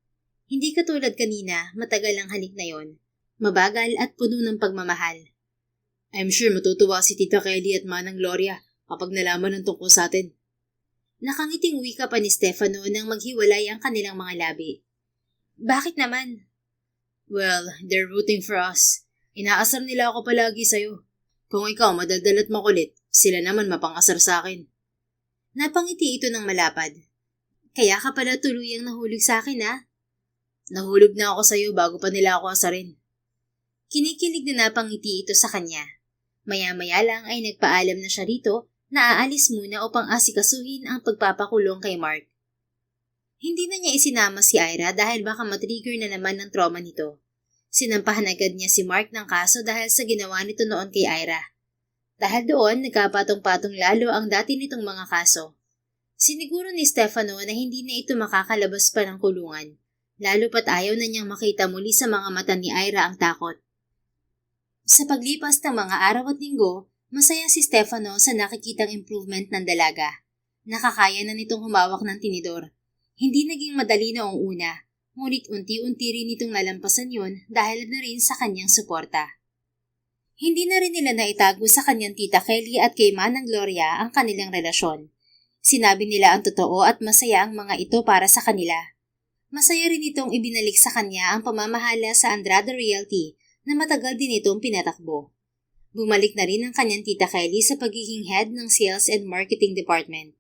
Hindi katulad kanina, matagal ang halik na yon. Mabagal at puno ng pagmamahal. I'm sure matutuwa si Tita Kelly at Manang Gloria kapag nalaman ng tungkol sa atin. Nakangiting wika pa ni Stefano nang maghiwalay ang kanilang mga labi. Bakit naman? Well, they're rooting for us. Inaasar nila ako palagi sa'yo. Kung ikaw madaldal at makulit, sila naman mapangasar sa akin. Napangiti ito ng malapad. Kaya ka pala tuluyang nahulog sa akin ha? Nahulog na ako sa'yo bago pa nila ako asarin. Kinikilig na napangiti ito sa kanya. Maya-maya lang ay nagpaalam na siya rito na aalis muna upang asikasuhin ang pagpapakulong kay Mark. Hindi na niya isinama si Ira dahil baka matrigger na naman ng trauma nito. Sinampahan agad niya si Mark ng kaso dahil sa ginawa nito noon kay Ira. Dahil doon, nagkapatong-patong lalo ang dati nitong mga kaso. Siniguro ni Stefano na hindi na ito makakalabas pa ng kulungan, lalo pat ayaw na niyang makita muli sa mga mata ni Ira ang takot. Sa paglipas ng mga araw at linggo, masaya si Stefano sa nakikitang improvement ng dalaga. Nakakaya na nitong humawak ng tinidor. Hindi naging madali noong una, ngunit unti-unti rin itong nalampasan yun dahil na rin sa kanyang suporta. Hindi na rin nila naitago sa kanyang Tita Kelly at kay Manang Gloria ang kanilang relasyon. Sinabi nila ang totoo at masaya ang mga ito para sa kanila. Masaya rin itong ibinalik sa kanya ang pamamahala sa Andrade Realty na matagal din itong pinatakbo. Bumalik na rin ang kanyang Tita Kelly sa pagiging head ng Sales and Marketing Department.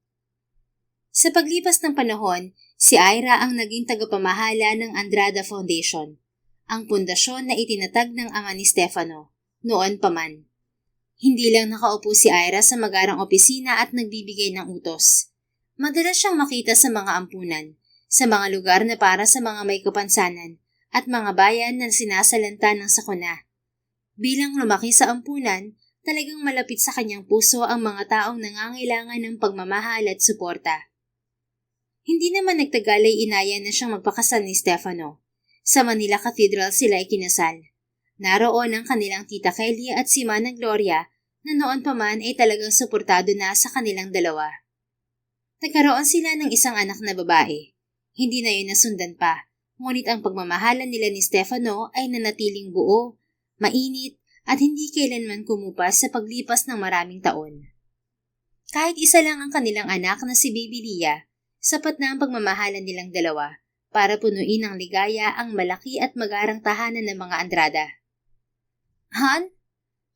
Sa paglipas ng panahon, si Ira ang naging tagapamahala ng Andrade Foundation, ang pundasyon na itinatag ng ama ni Stefano, noon pa man. Hindi lang nakaupo si Ira sa magarang opisina at nagbibigay ng utos. Madalas siyang makita sa mga ampunan, sa mga lugar na para sa mga may kapansanan, at mga bayan na sinasalanta ng sakuna. Bilang lumaki sa ampunan, talagang malapit sa kanyang puso ang mga taong nangangailangan ng pagmamahal at suporta. Hindi naman nagtagal ay inaya na siyang magpakasal ni Stefano. Sa Manila Cathedral sila ikinasal. Naroon ang kanilang tita Kelly at si Manang Gloria na noon pa man ay talagang suportado na sa kanilang dalawa. Nagkaroon sila ng isang anak na babae. Hindi na yun nasundan pa, ngunit ang pagmamahalan nila ni Stefano ay nanatiling buo, mainit at hindi kailanman kumupas sa paglipas ng maraming taon. Kahit isa lang ang kanilang anak na si Baby Lia, sapat na ang pagmamahalan nilang dalawa para punuin ng ligaya ang malaki at magarang tahanan ng mga Andrada. Han?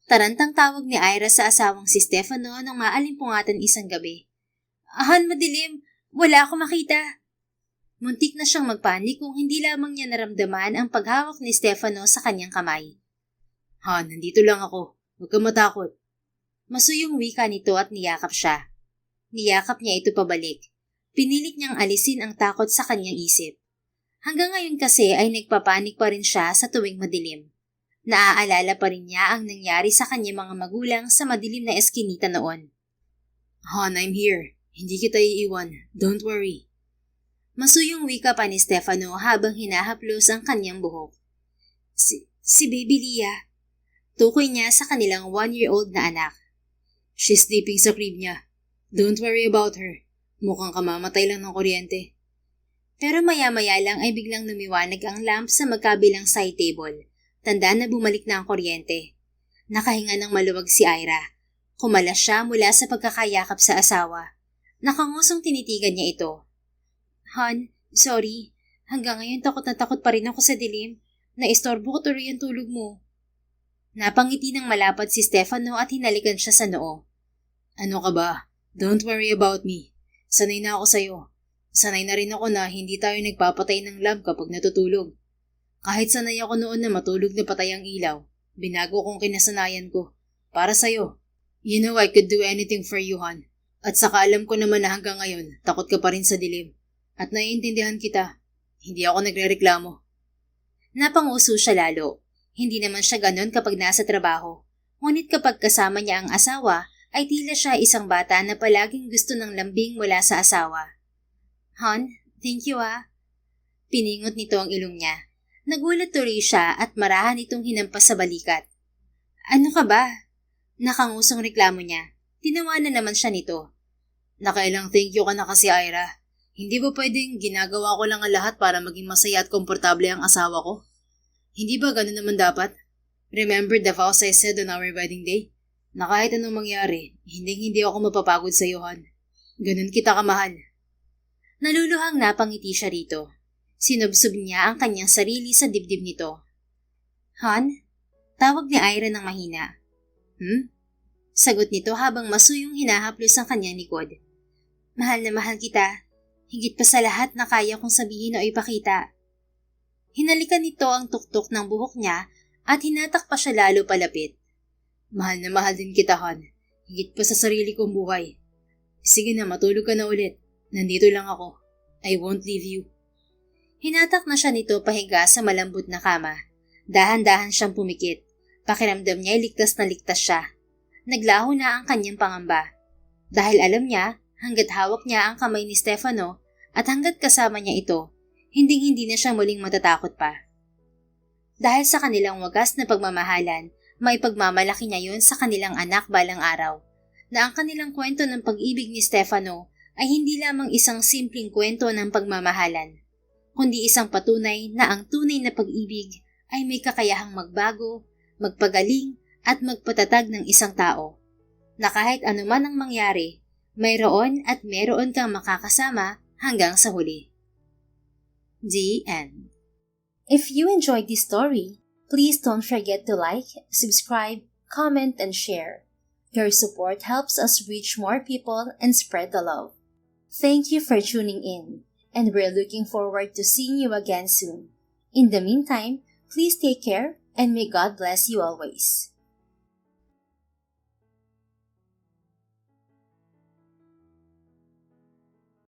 Tarantang tawag ni Ira sa asawang si Stefano nang maalimpungatan isang gabi. Han, madilim. Wala akong makita. Muntik na siyang magpanik kung hindi lamang niya naramdaman ang paghawak ni Stefano sa kanyang kamay. Han, nandito lang ako. Huwag kang matakot. Masuyong wika nito at niyakap siya. Niyakap niya ito pabalik. Pinilit niyang alisin ang takot sa kanyang isip. Hanggang ngayon kasi ay nagpapanik pa rin siya sa tuwing madilim. Naaalala pa rin niya ang nangyari sa kanyang mga magulang sa madilim na eskinita noon. Han, I'm here. Hindi kita iiwan. Don't worry. Masuyong wika pa ni Stefano habang hinahaplos ang kanyang buhok. Si Baby Lia. Tukoy niya sa kanilang 1-year-old na anak. She's sleeping sa crib niya. Don't worry about her. Mukhang kamamatay lang ng kuryente. Pero maya-maya lang ay biglang lumiwanag ang lamp sa magkabilang side table. Tanda na bumalik na ang kuryente. Nakahinga ng maluwag si Ira. Kumalas siya mula sa pagkakayakap sa asawa. Nakangusong tinitigan niya ito. Han, sorry. Hanggang ngayon takot na takot pa rin ako sa dilim. Naistorbo ko tuloy ang tulog mo. Napangiti ng malapad si Stefano at hinalikan siya sa noo. Ano ka ba? Don't worry about me. Sanay na ako sa'yo. Sanay na rin ako na hindi tayo nagpapatay ng lamp kapag natutulog. Kahit sanay ako noon na matulog na patay ang ilaw, binago kong kinasanayan ko. Para sa'yo. You know I could do anything for you, Han. At saka alam ko naman na hanggang ngayon, takot ka pa rin sa dilim. At naiintindihan kita. Hindi ako nagrereklamo. Napanguso siya lalo. Hindi naman siya ganon kapag nasa trabaho. Ngunit kapag kasama niya ang asawa, ay tila siya isang bata na palaging gusto ng lambing mula sa asawa. Han, thank you ah. Piningot nito ang ilong niya. Nagulat tuloy siya at marahan itong hinampas sa balikat. Ano ka ba? Nakangusong reklamo niya. Tinawanan naman siya nito. Nakailang thank you ka na kasi, Ira. Hindi ba pwedeng ginagawa ko lang ang lahat para maging masaya at komportable ang asawa ko? Hindi ba ganun naman dapat? Remember the vows I said on our wedding day? Na kahit anong mangyari, hindi ako mapapagod sa iyo, Han. Ganun kita kamahal. Naluluhang napangiti siya rito. Sinubsob niya ang kanyang sarili sa dibdib nito. Han? Tawag ni Ira ng mahina. Sagot nito habang masuyong hinahaplos ang kanyang likod. Mahal na mahal kita. Higit pa sa lahat na kaya kong sabihin o ipakita. Hinalikan nito ang tuktok ng buhok niya at hinatak pa siya lalo palapit. Mahal na mahal din kita, Han. Higit pa sa sarili kong buhay. Sige na, matulog ka na ulit. Nandito lang ako. I won't leave you. Hinatak na siya nito pahiga sa malambot na kama. Dahan-dahan siyang pumikit. Pakiramdam niya ay ligtas na ligtas siya. Naglaho na ang kanyang pangamba. Dahil alam niya, hanggat hawak niya ang kamay ni Stefano at hanggat kasama niya ito, hindi na siya muling matatakot pa. Dahil sa kanilang wagas na pagmamahalan, may pagmamalaki niya yon sa kanilang anak balang araw, na ang kanilang kwento ng pag-ibig ni Stefano ay hindi lamang isang simpleng kwento ng pagmamahalan, kundi isang patunay na ang tunay na pag-ibig ay may kakayahang magbago, magpagaling at magpatatag ng isang tao, na kahit anuman ang mangyari, mayroon at meron kang makakasama hanggang sa huli. The end. If you enjoyed this story, please don't forget to like, subscribe, comment, and share. Your support helps us reach more people and spread the love. Thank you for tuning in, and we're looking forward to seeing you again soon. In the meantime, please take care and may God bless you always.